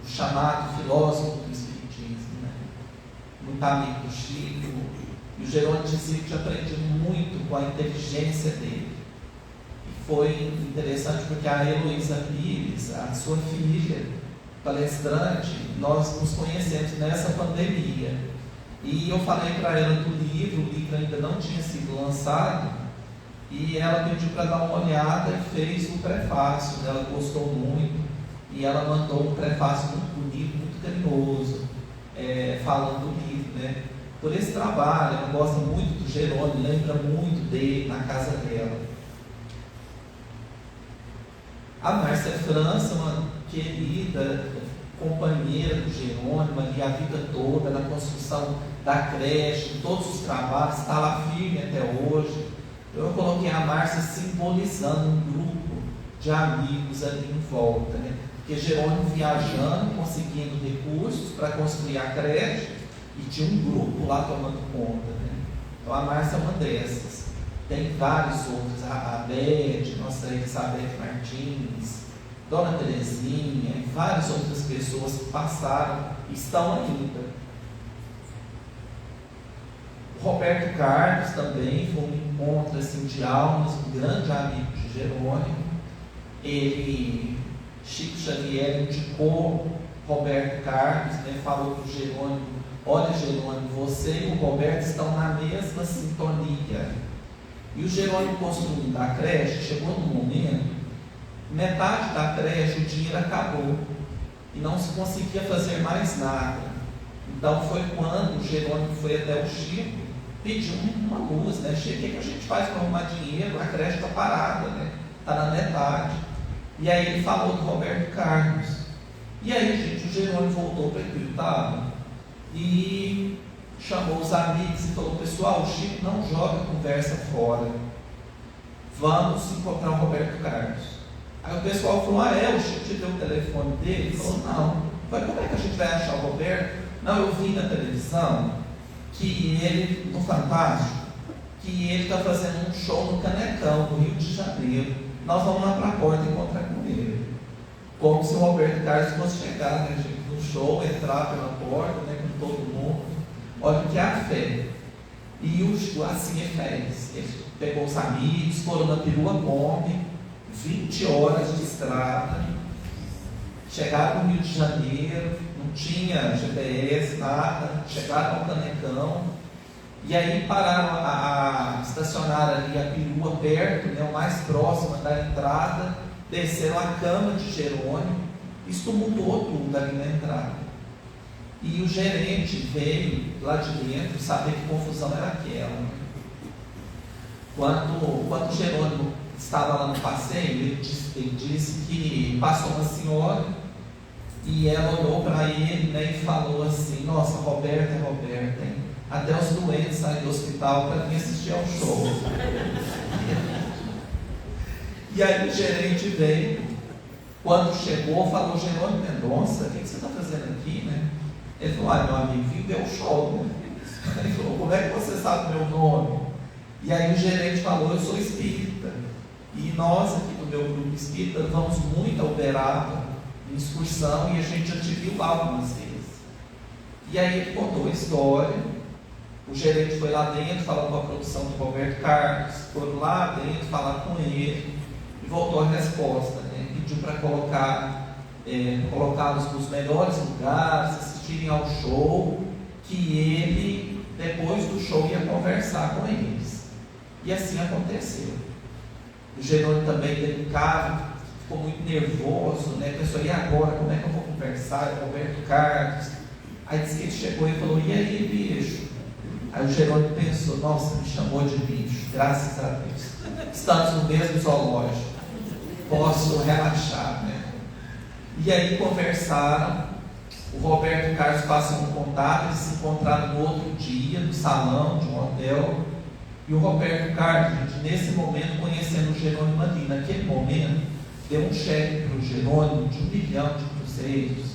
o chamado filósofo do Espiritismo, né? Muito amigo do Chico. E o Jerônimo dizia que tinha aprendido muito com a inteligência dele. E foi interessante porque a Heloísa Pires, a sua filha, palestrante, nós nos conhecemos nessa pandemia. E eu falei para ela do livro, o livro ainda não tinha sido lançado, e ela pediu para dar uma olhada e fez o prefácio. Ela gostou muito, e ela mandou um prefácio muito bonito, muito carinhoso, falando do livro, né? Por esse trabalho. Ela gosta muito do Jerônimo, lembra muito dele na casa dela. A Márcia França, uma querida companheira do Jerônimo ali a vida toda, na construção da creche, em todos os trabalhos, está lá firme até hoje. Eu coloquei a Márcia simbolizando um grupo de amigos ali em volta, né? Porque Jerônimo viajando, conseguindo recursos para construir a creche, e tinha um grupo lá tomando conta, né? Então a Márcia é uma dessas. Tem vários outros, a Beth, nossa Elizabeth Martins, Dona Terezinha, e várias outras pessoas que passaram e estão ainda. O Roberto Carlos também foi um encontro assim, de almas, um grande amigo de Jerônimo. Chico Xavier indicou Roberto Carlos, né, falou para o Jerônimo: olha, Jerônimo, você e o Roberto estão na mesma sintonia. E o Jerônimo construindo a creche, chegou num momento, metade da creche, o dinheiro acabou e não se conseguia fazer mais nada. Então foi quando o Jerônimo foi até o Chico, pediu uma luz, né? Chico, o que a gente faz para arrumar dinheiro? A creche está parada, né? Está na metade. E aí ele falou do Roberto Carlos. E aí, gente, o Jerônimo voltou para Uruitaba e chamou os amigos e falou: pessoal, o Chico não joga conversa fora, vamos encontrar o Roberto Carlos. Aí o pessoal falou: o Chico te deu o telefone dele? Ele falou: não. Falei: como é que a gente vai achar o Roberto? Não, eu vi na televisão que ele, no Fantástico, que ele está fazendo um show no Canecão, no Rio de Janeiro. Nós vamos lá para a porta encontrar com ele. Como se o Roberto Carlos fosse chegar, né, gente, no show, entrar pela porta, né, com todo mundo. Olha o que é a fé. E assim ele fez. Ele pegou os amigos, foram na Perua Kombi, 20 horas de estrada, chegaram no Rio de Janeiro, não tinha GPS, nada, chegaram ao Canecão, e aí pararam, estacionaram ali a Perua perto, né, o mais próximo da entrada, desceram a cama de Jerônimo, isso tumultuou tudo ali na entrada. E o gerente veio lá de dentro saber que confusão era aquela. Quando Jerônimo estava lá no passeio, ele disse que passou uma senhora e ela olhou para ele, né, e falou assim: nossa, Roberta, hein? Até os doentes saem do hospital para vir assistir ao show. E aí o gerente veio, quando chegou, falou: Jerônimo Mendonça, o que você está fazendo aqui, né? Ele falou: meu amigo, vim ver o show, né? Ele falou: como é que você sabe meu nome? E aí o gerente falou: eu sou espírita, e nós aqui do meu grupo espírita vamos muito a Uberaba em excursão, e a gente já te viu lá algumas vezes. E aí ele contou a história. O gerente foi lá dentro, falou com a produção do Roberto Carlos, foram lá dentro falar com ele, e voltou a resposta, né? Pediu para colocá-los nos melhores lugares, assistirem ao show, que ele, depois do show, ia conversar com eles. E assim aconteceu. O Jerônimo também delicado, ficou muito nervoso, né? Pensou: e agora, como é que eu vou conversar com o Roberto Carlos? Aí disse que ele chegou e falou: e aí, bicho? Aí o Jerônimo pensou: nossa, me chamou de bicho, graças a Deus. Estamos no mesmo zoológico, posso relaxar, né? E aí conversaram. O Roberto Carlos passou um contato, eles se encontraram no outro dia, no salão de um hotel. E o Roberto Carlos, gente, nesse momento, conhecendo o Jerônimo ali, naquele momento, deu um cheque para o Jerônimo de 1 milhão de cruzeiros.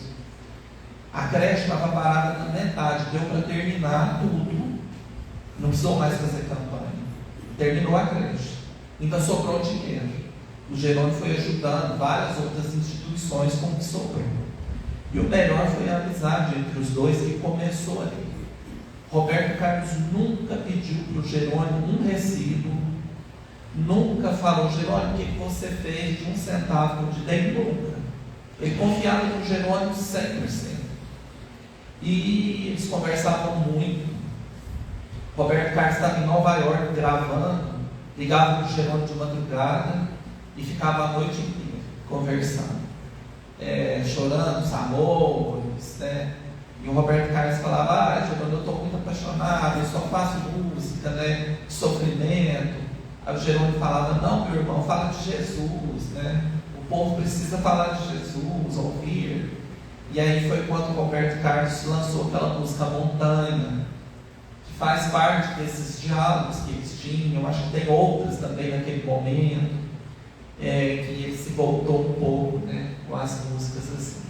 A creche estava parada na metade, deu para terminar tudo. Não precisou mais fazer campanha. Terminou a creche. Ainda sobrou dinheiro. O Jerônimo foi ajudando várias outras instituições com o que sobrou. E o melhor foi a amizade entre os dois, que começou ali. Roberto Carlos nunca pediu para o Jerônimo um recibo, nunca falou: Jerônimo, o que você fez de 1 centavo que eu te dei? Nunca. Ele confiava no Jerônimo 100%. E eles conversavam muito. Roberto Carlos estava em Nova York gravando, ligava para o Jerônimo de madrugada e ficava a noite inteira conversando, chorando os amores, né? E o Roberto Carlos falava: Jerônimo, eu estou muito apaixonado, eu só faço música, né, de sofrimento. Aí o Jerônimo falava: não, meu irmão, fala de Jesus, né? O povo precisa falar de Jesus, ouvir. E aí foi quando o Roberto Carlos lançou aquela música Montanha, que faz parte desses diálogos que eles tinham. Acho que tem outras também naquele momento, que ele se voltou um pouco, né, com as músicas assim.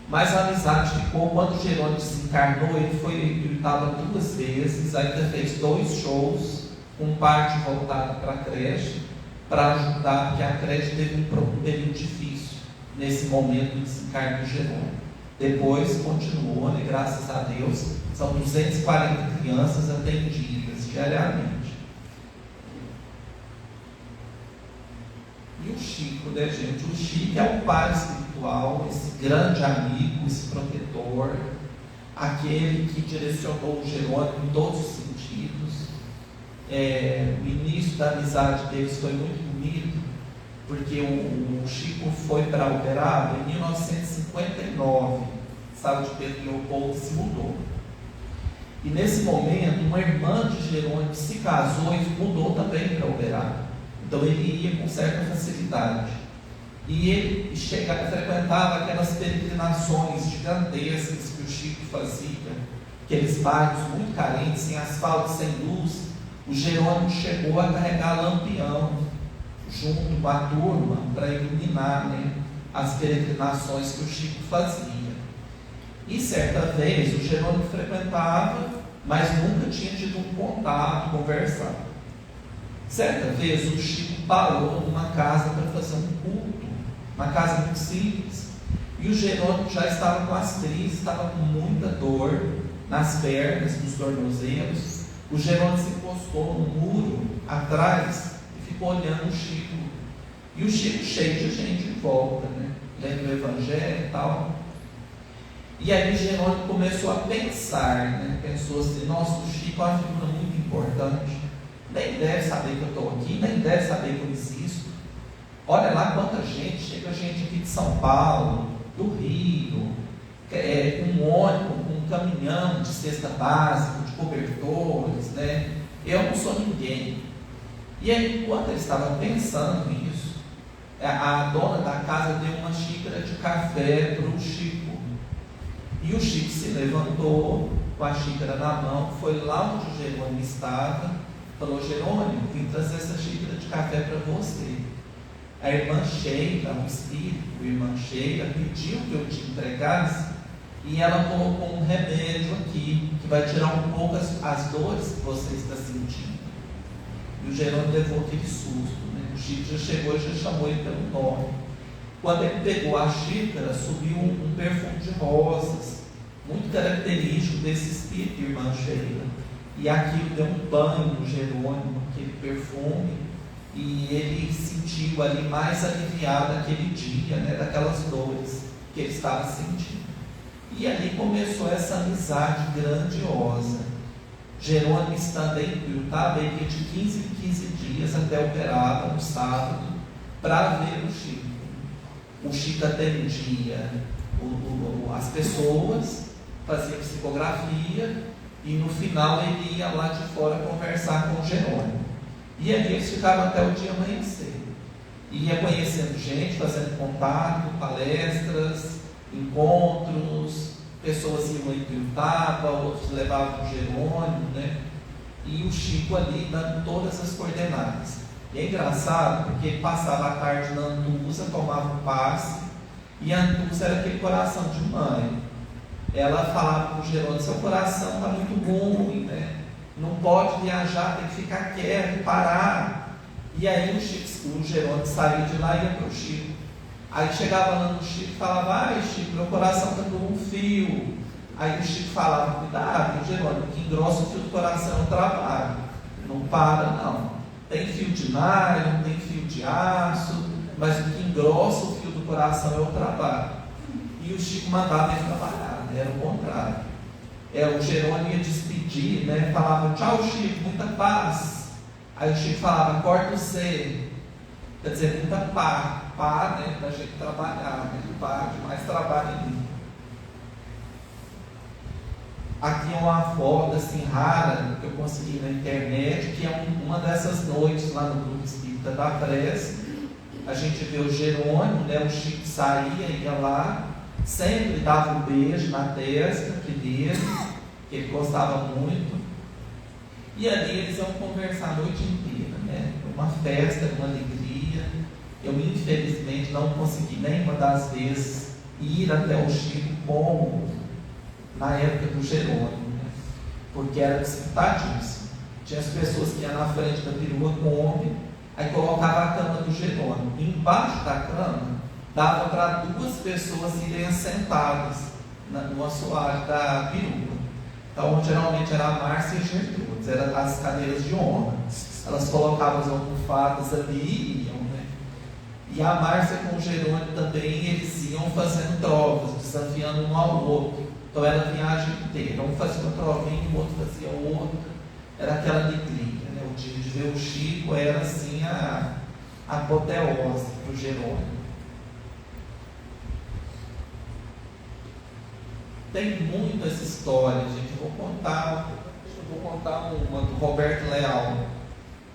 Mas a amizade ficou. Quando o Jerônimo desencarnou, ele estava 2 vezes, ainda fez 2 shows, com parte voltada para a creche, para ajudar, porque a creche teve um período difícil nesse momento do desencarne do Jerônimo. Depois continuou, né, graças a Deus, são 240 crianças atendidas diariamente. E o Chico, né, gente? O Chico é um pai espiritual, esse grande amigo, esse protetor, aquele que direcionou o Jerônimo em todos os sentidos. O início da amizade deles foi muito bonito, porque o Chico foi para Uberaba em 1959, sala de Pedro Leopoldo se mudou. E nesse momento, uma irmã de Jerônimo se casou e mudou também para Uberaba. Então ele ia com certa facilidade. E ele frequentava aquelas peregrinações gigantescas que o Chico fazia, aqueles bairros muito carentes, sem asfalto, sem luz. O Jerônimo chegou a carregar lampião junto com a turma para iluminar, né, as peregrinações que o Chico fazia. E certa vez o Jerônimo frequentava, mas nunca tinha tido um contato, conversado. Certa vez o Chico parou numa casa para fazer um culto, uma casa muito simples, e o Jerônimo já estava com as crises, estava com muita dor nas pernas, nos tornozelos. O Jerônimo se encostou no muro atrás e ficou olhando o Chico. E o Chico cheio de gente em volta, né, lendo o Evangelho e tal. E aí o Jerônimo começou a pensar, né, pensou assim: nossa, o Chico é uma figura muito importante, nem deve saber que eu estou aqui, nem deve saber que eu existo. Olha lá quanta gente, chega gente aqui de São Paulo, do Rio, com um ônibus, com um caminhão de cesta básica, de cobertores, né? Eu não sou ninguém. E aí, enquanto ele estava pensando nisso, a dona da casa deu uma xícara de café para o Chico. E o Chico se levantou com a xícara na mão, foi lá onde o Jerônimo estava, falou: Jerônimo, vim trazer essa xícara de café para você. A irmã Sheila, o espírito, a irmã Sheila, pediu que eu te entregasse, e ela colocou um remédio aqui, que vai tirar um pouco as dores que você está sentindo. E o Jerônimo levou aquele susto, né? O Chico já chegou e já chamou ele pelo nome. Quando ele pegou a xícara, subiu um perfume de rosas, muito característico desse espírito, irmã Sheila. E aquilo deu um banho no Jerônimo, aquele perfume, e ele sentiu ali mais aliviado aquele dia, né, daquelas dores que ele estava sentindo. E ali começou essa amizade grandiosa. Jerônimo, estando em Piutaba, ele ia de 15 em 15 dias até Uberaba, no sábado, para ver o Chico. O Chico atendia as pessoas, fazia psicografia, e no final ele ia lá de fora conversar com o Jerônimo. E ali eles ficavam até o dia amanhecer. Ia conhecendo gente, fazendo contato, palestras, encontros, pessoas iam em Piutaba, outros levavam o Jerônimo, né? E o Chico ali dando todas as coordenadas. E é engraçado porque ele passava a tarde na Antusa, tomava um passe, e a Antusa era aquele coração de mãe. Ela falava para o Jerônimo: seu coração está muito ruim, né? Não pode viajar, tem que ficar quieto, parar. E aí o Jerônimo saía de lá e ia para o Chico. Aí chegava lá no Chico e falava: ai Chico, meu coração está por um fio. Aí o Chico falava: cuidado, Jerônimo, que engrossa o fio do coração é o trabalho. Não para não. Tem fio de nylon, tem fio de aço, mas o que engrossa o fio do coração é o trabalho. E o Chico mandava ele trabalhar, né? Era o contrário. O Jerônimo ia despedir, né? Falava: tchau Chico, muita paz. Aí o Chico falava: corta o C. Quer dizer, muita pá, né? Da gente trabalhar, né? Pá, de mais trabalho em mim. Aqui é uma foto assim rara que eu consegui na internet, que é uma dessas noites lá no Grupo Espírita da Prece. A gente vê o Jerônimo, né? O Chico saía, ia lá, sempre dava um beijo na testa primeiro, que ele gostava muito. E ali eles iam conversar a noite inteira, né? Uma festa, uma alegria. Eu infelizmente não consegui nenhuma das vezes ir até o Chico como na época do Jerônimo, né? Porque era disputadíssimo. Tinha as pessoas que iam na frente da perua Kombi, aí colocava a cama do Jerônimo. Embaixo da cama dava para 2 pessoas irem sentadas no assoalho da perua. Então geralmente era a Márcia e a Gertrudes, eram as cadeiras de honra. Elas colocavam as almofadas ali e iam, né? E a Márcia com o Jerônimo também, eles iam fazendo trovas, desafiando um ao outro. Então era a viagem inteira. Um fazia uma trovinha, o outro fazia outra. Era aquela alegria, né? O dia de ver o Chico era assim a apoteose para o Jerônimo. Tem muitas histórias, gente. Eu vou contar uma do Roberto Leal.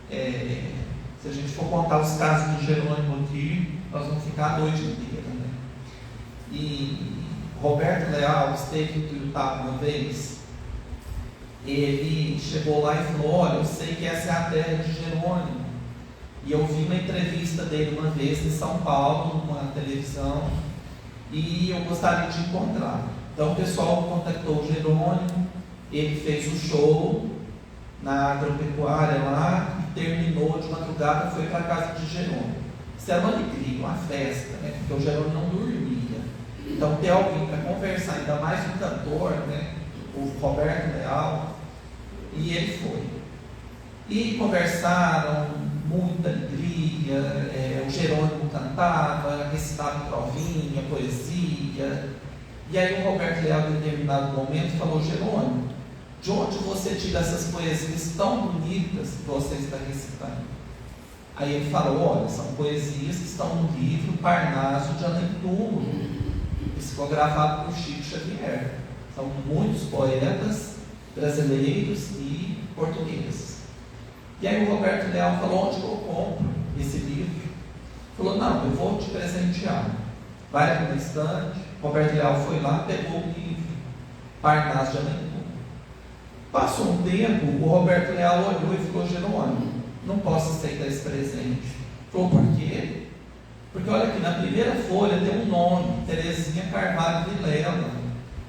Se a gente for contar os casos do Jerônimo aqui, nós vamos ficar a noite inteira, né? E Roberto Leal esteve em Piutaba uma vez. Ele chegou lá e falou: olha, eu sei que essa é a terra de Jerônimo. E eu vi uma entrevista dele uma vez em São Paulo, numa televisão, e eu gostaria de encontrar. Então o pessoal contactou o Jerônimo, ele fez o show na agropecuária lá e terminou de madrugada, foi para a casa de Jerônimo. Isso era uma alegria, uma festa, né? Porque o Jerônimo não dormia. Então ter alguém para conversar, ainda mais um cantor, né? O Roberto Leal, e ele foi. E conversaram, muita alegria, o Jerônimo cantava, recitava trovinha, poesia. E aí o Roberto Leal, em determinado momento, falou: Jerônimo, de onde você tira essas poesias tão bonitas que você está recitando? Aí ele falou: olha, são poesias que estão no livro Parnaso de Além Túmulo, psicografado por Chico Xavier. São muitos poetas brasileiros e portugueses. E aí o Roberto Leal falou: onde que eu compro esse livro? Falou: não, eu vou te presentear. Vai para o estande. Roberto Leal foi lá, pegou o livro, Parnaso de Alencar. Passou um tempo, o Roberto Leal olhou e falou: Jerônimo, não posso aceitar esse presente. Falou: por quê? Porque olha aqui, na primeira folha tem um nome, Terezinha Carvalho Vilela.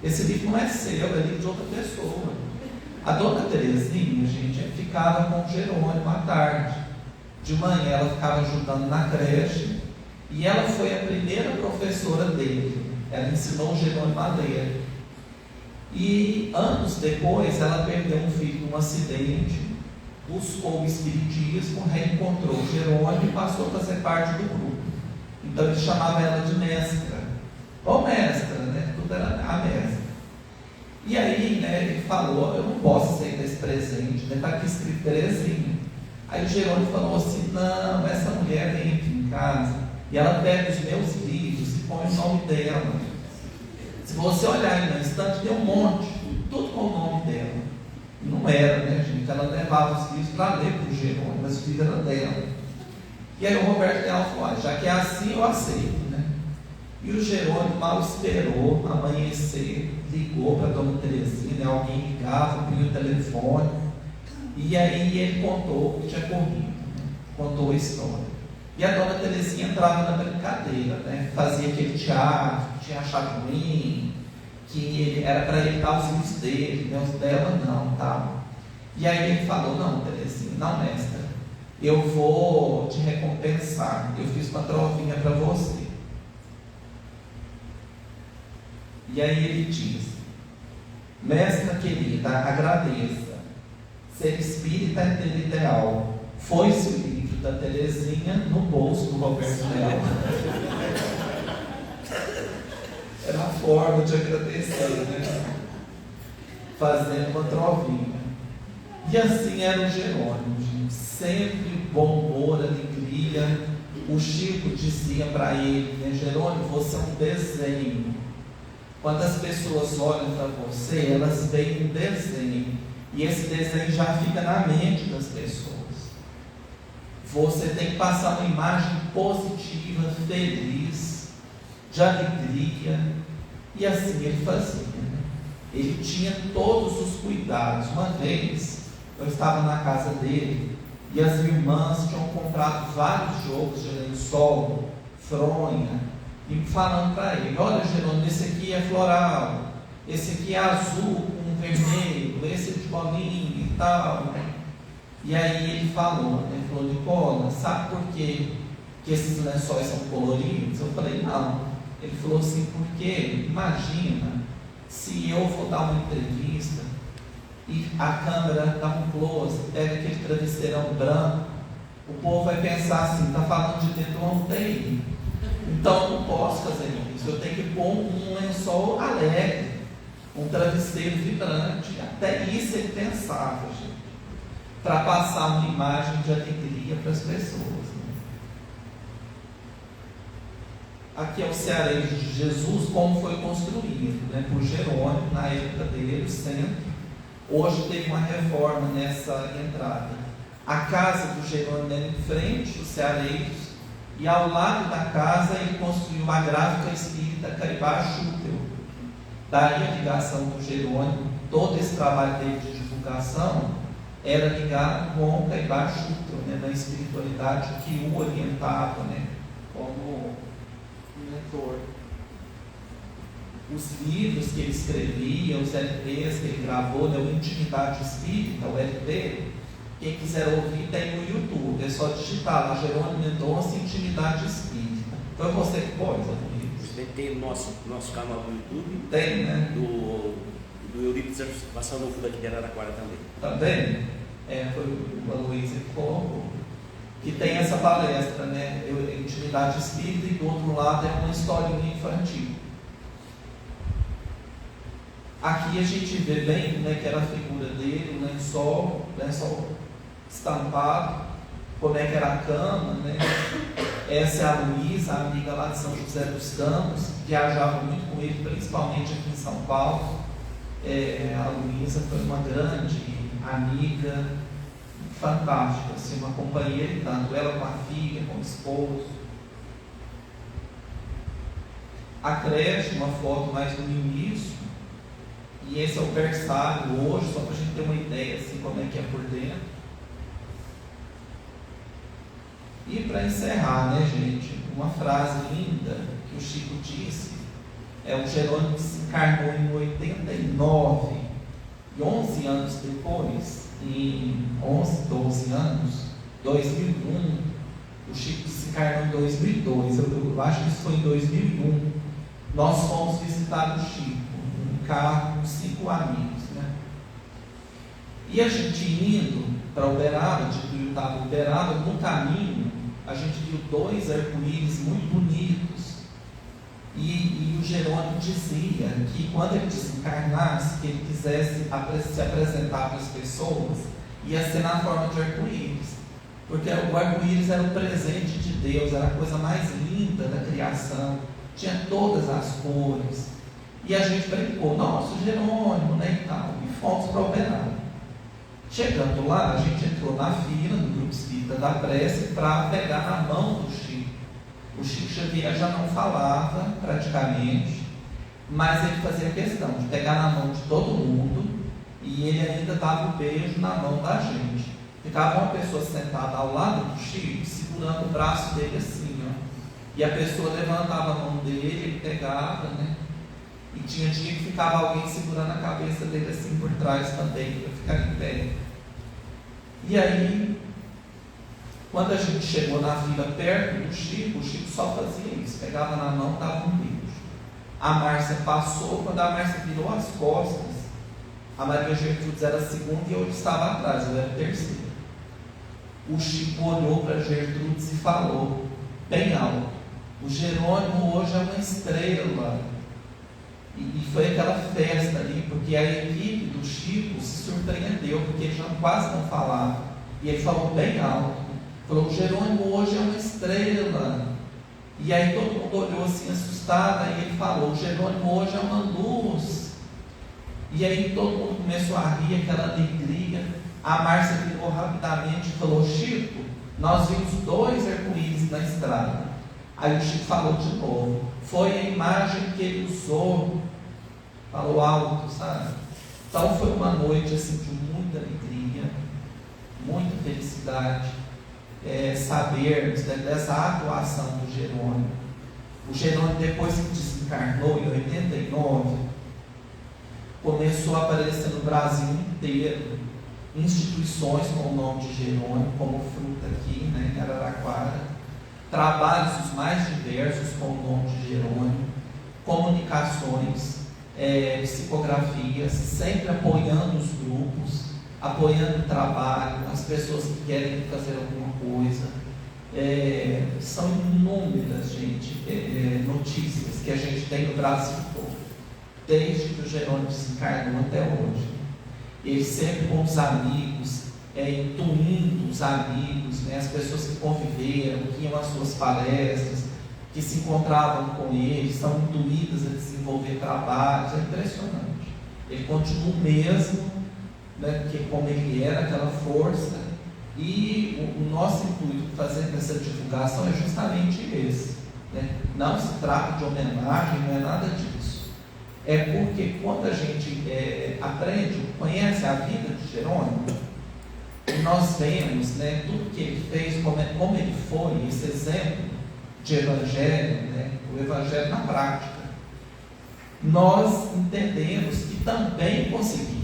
Esse livro não é seu, é livro de outra pessoa. A dona Terezinha, gente, ficava com o Jerônimo à tarde. De manhã ela ficava ajudando na creche, e ela foi a primeira professora dele. Ela ensinou o Jerônimo a ler. E anos depois ela perdeu um filho num acidente, buscou o espiritismo, reencontrou o Jerônimo e passou a fazer parte do grupo. Então ele chamava ela de mestra. Ô mestra, né? Tudo era a mestra. E aí, né, ele falou: eu não posso aceitar esse presente, né? Está aqui escrito Terezinha. Aí o Jerônimo falou assim: não, essa mulher vem aqui em casa e ela pega os meus livros e põe o nome dela. Se você olhar aí no estante, tem um monte, tudo com o nome dela. Não era, né, gente? Ela levava os livros para ler para o Jerônimo, mas o livro era dela. E aí o Roberto Leal falou: já que é assim, eu aceito, né? E o Jerônimo mal esperou amanhecer, ligou para a dona Terezinha, né? Alguém ligava, abriu o telefone, e aí ele contou o que tinha corrido, né? Contou a história. E a dona Terezinha entrava na brincadeira, né? Fazia aquele teatro, tinha achado ruim, que era para ele dar os livros dele, né? Os dela não, tá? E aí ele falou: não, Terezinha, não, mestra, eu vou te recompensar, eu fiz uma trovinha para você. E aí ele diz: mestra querida, agradeça, ser espírita é ter ideal. Foi-se o livro da Terezinha no bolso do Roberto Leal. Era a forma de agradecer, né? Fazendo uma trovinha. E assim era o Jerônimo, gente. Sempre bom humor, alegria. O Chico dizia para ele, né: Jerônimo, você é um desenho. Quando as pessoas olham para você, elas veem um desenho. E esse desenho já fica na mente das pessoas. Você tem que passar uma imagem positiva, feliz, de alegria. E assim ele fazia, né? Ele tinha todos os cuidados. Uma vez eu estava na casa dele e as irmãs tinham comprado vários jogos de lençol, fronha, e falando para ele: olha, Jerônimo, esse aqui é floral, esse aqui é azul com vermelho, esse é de bolinha e tal. E aí ele falou, né? Falou: Nicola, sabe por quê que esses lençóis são coloridos? Eu falei: não. Ele falou assim: porque imagina se eu for dar uma entrevista e a câmera dá um close, pega aquele travesseirão branco, o povo vai pensar assim: está falando de dentro do UTI. Então eu não posso fazer isso, eu tenho que pôr um lençol alegre, um travesseiro vibrante. Até isso ele pensava, gente, para passar uma imagem de alegria para as pessoas, né? Aqui é o Cearejo de Jesus, como foi construído, né, por Jerônimo, na época dele, o centro. Hoje teve uma reforma nessa entrada. A casa do Jerônimo era em frente, os Cearejos, e ao lado da casa ele construiu a gráfica espírita Caribá Chútel. Daí a ligação do Jerônimo, todo esse trabalho dele de divulgação era ligado com Caribá Chútel, né, na espiritualidade que o orientava, né, como mentor. Os livros que ele escrevia, os LPs que ele gravou, né, o Intimidade Espírita, o LP, quem quiser ouvir tem no YouTube, é só digitar lá: Jerônimo Mendonça, Intimidade Espírita. Foi você que pôs, tem no nosso canal do YouTube. Tem, né? Do Eurípides Passando no Fundo aqui de Araraquara também. Também? Foi o Aloysio que colocou. Que tem essa palestra, né? Intimidade Espírita, e do outro lado é uma historinha infantil. Aqui a gente vê bem como é que era a figura dele, o lençol estampado, como é que era a cama, né? Essa é a Luísa, a amiga lá de São José dos Campos, viajava muito com ele, principalmente aqui em São Paulo. A Luísa foi uma grande amiga, fantástica, assim, uma companheira e tanto, ela com a filha, com o esposo. A creche, uma foto mais no início, e esse é o berçário hoje, só para a gente ter uma ideia assim, como é que é por dentro. E para encerrar, né, gente, uma frase linda que o Chico disse, o Jerônimo desencarnou em 89, e 11 anos depois, em 11, 12 anos, 2001, o Chico desencarnou em 2002, eu acho que isso foi em 2001, nós fomos visitar o Chico, um carro com 5 amigos, né? E a gente indo para Uberaba, de Tuiutaba, Uberaba, no caminho, a gente viu 2 arco-íris muito bonitos, e o Jerônimo dizia que quando ele desencarnasse, que ele quisesse se apresentar para as pessoas, ia ser na forma de arco-íris, porque o arco-íris era o presente de Deus, era a coisa mais linda da criação, tinha todas as cores, e a gente brincou, nossa, o Jerônimo, né, e tal, e fomos para Uberaba. Chegando lá, a gente entrou na fila do Grupo Espírita da Prece para pegar na mão do Chico. O Chico Xavier já não falava praticamente, mas ele fazia questão de pegar na mão de todo mundo, e ele ainda dava o beijo na mão da gente. Ficava uma pessoa sentada ao lado do Chico, segurando o braço dele assim, ó, e a pessoa levantava a mão dele, ele pegava, né? E tinha dia que ficava alguém segurando a cabeça dele assim por trás também, para ficar em pé. E aí, quando a gente chegou na fila perto do Chico, o Chico só fazia isso, pegava na mão, dava um beijo. A Márcia passou, quando a Márcia virou as costas, a Maria Gertrudes era a segunda e eu estava atrás, eu era a terceira. O Chico olhou para Gertrudes e falou, bem alto, o Jerônimo hoje é uma estrela. E foi aquela festa ali, porque a equipe do Chico se surpreendeu, porque ele já quase não falava. E ele falou bem alto, falou, o Jerônimo hoje é uma estrela. E aí todo mundo olhou assim assustado, e ele falou, o Jerônimo hoje é uma luz. E aí todo mundo começou a rir, aquela alegria. A Márcia virou rapidamente e falou, Chico, nós vimos 2 arco-íris na estrada. Aí o Chico falou de novo, foi a imagem que ele usou, falou alto, sabe? Então foi uma noite assim, de muita alegria, muita felicidade, sabermos dessa atuação do Jerônimo. O Jerônimo, depois que desencarnou em 89, começou a aparecer no Brasil inteiro instituições com o nome de Jerônimo, como Fruta aqui, né, em Araraquara, trabalhos os mais diversos com o nome de Jerônimo, comunicações, psicografias, sempre apoiando os grupos, apoiando o trabalho, as pessoas que querem fazer alguma coisa. São inúmeras, gente, notícias que a gente tem no Brasil todo, desde que o Jerônimo desencarnou até hoje. Ele sempre com os amigos, intuindo os amigos, né, as pessoas que conviveram, que iam às suas palestras, que se encontravam com ele, são intuídas a desenvolver trabalhos, é impressionante. Ele continua o mesmo, né, que como ele era, aquela força, e o nosso intuito fazendo essa divulgação é justamente esse, né? Não se trata de homenagem, não é nada disso. É porque quando a gente aprende, conhece a vida de Jerônimo, nós vemos, né, tudo que ele fez, como ele foi, esse exemplo de evangelho, né, o evangelho na prática, nós entendemos que também conseguimos.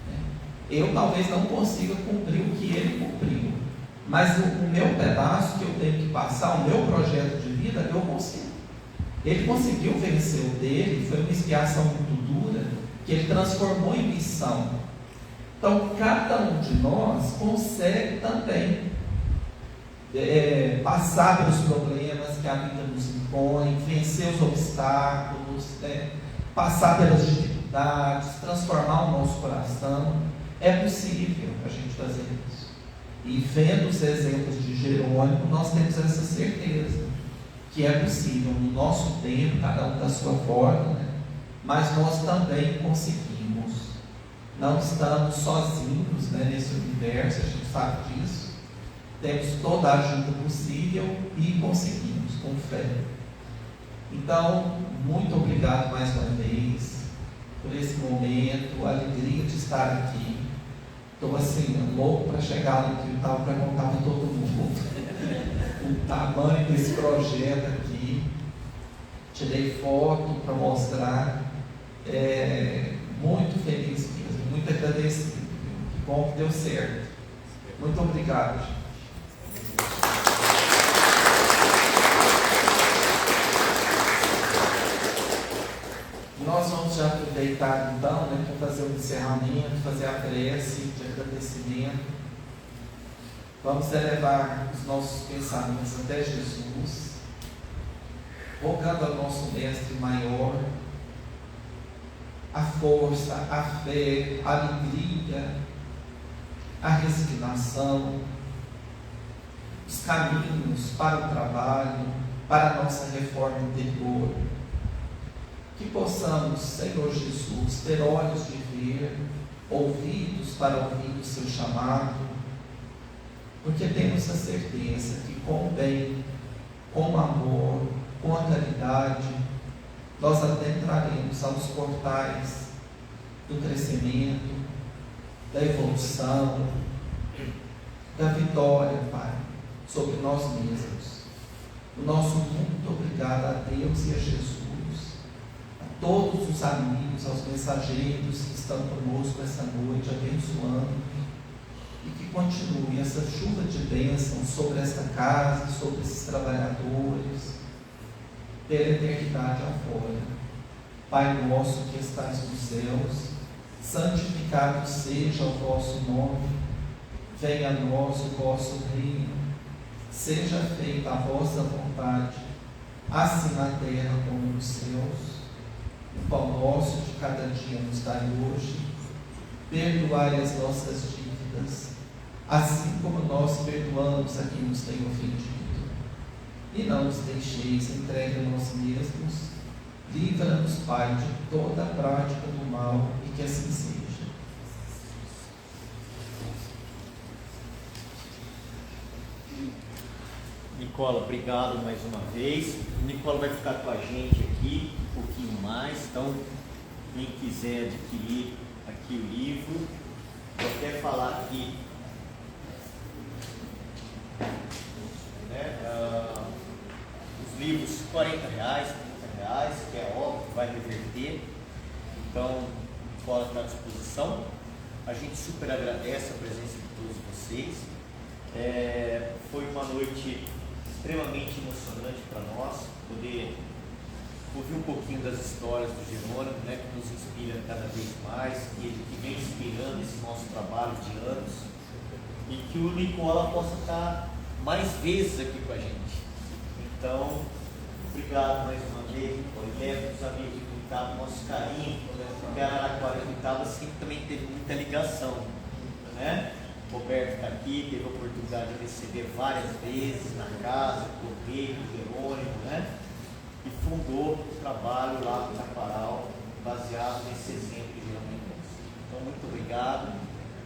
Né? Eu talvez não consiga cumprir o que ele cumpriu, mas o meu pedaço que eu tenho que passar, o meu projeto de vida, eu consigo. Ele conseguiu vencer o dele, foi uma expiação muito dura, que ele transformou em missão. Então, cada um de nós consegue também passar pelos problemas que a vida nos impõe, vencer os obstáculos, né? Passar pelas dificuldades, transformar o nosso coração. É possível a gente fazer isso. E vendo os exemplos de Jerônimo, nós temos essa certeza que é possível, no nosso tempo, cada um da sua forma, né? Mas nós também conseguimos. não estamos sozinhos, né, nesse universo, a gente sabe disso. Temos toda a ajuda possível e conseguimos, com fé. Então, muito obrigado mais uma vez por esse momento, a alegria de estar aqui. Estou assim, louco para chegar no quintal para contar para todo mundo o tamanho desse projeto aqui. Tirei foto para mostrar. Muito feliz mesmo, muito agradecido. Que bom que deu certo. Muito obrigado, gente. Nós vamos já aproveitar então, né, para fazer o encerramento, fazer a prece de agradecimento. Vamos elevar os nossos pensamentos até Jesus, rogando ao nosso Mestre Maior a força, a fé, a alegria, a resignação, os caminhos para o trabalho, para a nossa reforma interior. Que possamos, Senhor Jesus, ter olhos de ver, ouvidos para ouvir o seu chamado, porque temos a certeza que com o bem, com o amor, com a caridade, nós adentraremos aos portais do crescimento, da evolução, da vitória, Pai, sobre nós mesmos. O nosso muito obrigado a Deus e a Jesus, a todos os amigos, aos mensageiros que estão conosco essa noite, abençoando, e que continue essa chuva de bênção sobre esta casa, sobre esses trabalhadores, pela eternidade afora. Pai nosso que estás nos céus, santificado seja o vosso nome, venha a nós o vosso reino, seja feita a vossa vontade, assim na terra como nos céus. O pão nosso de cada dia nos dai hoje, perdoai as nossas dívidas, assim como nós perdoamos a quem nos tem ofendido. E não nos deixeis entregue a nós mesmos, livra-nos, Pai, de toda a prática do mal, e que assim seja. Nicola, obrigado mais uma vez. O Nicola vai ficar com a gente aqui um pouquinho mais, então quem quiser adquirir aqui o livro, vou até falar aqui, né, os livros R$40, R$30, que é óbvio que vai reverter, então o Nicola está à disposição. A gente super agradece a presença de todos vocês. Foi uma noite extremamente emocionante para nós, poder ouvir um pouquinho das histórias do Jerônimo, né, que nos inspira cada vez mais, que vem inspirando esse nosso trabalho de anos, e que o Nicola possa estar mais vezes aqui com a gente. Então, obrigado mais uma vez, Nicola. Leve os amigos de Cuitaba, nosso carinho, porque Araraquara e Cuitaba sempre também teve muita ligação, né? O Roberto está aqui, teve a oportunidade de receber várias vezes na casa, correio, Jerônimo, né? E fundou o trabalho lá no Chaparral, baseado nesse exemplo de Jerônimo. Então, muito obrigado,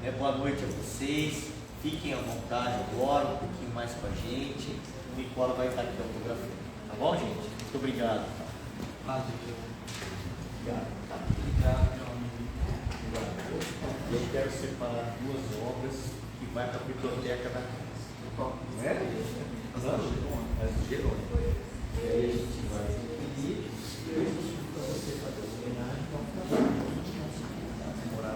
né? Boa noite a vocês, fiquem à vontade agora, um pouquinho mais com a gente. O Nicola vai estar aqui autografando, tá bom, gente? Muito obrigado. Obrigado. Eu quero separar duas obras que vai para a biblioteca da casa. Não é? As do Jerônimo. E aí a gente vai pedir e eu explico para você fazer a homenagem para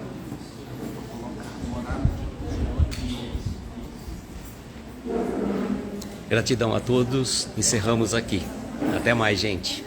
Gratidão a todos. Encerramos aqui. Até mais, gente.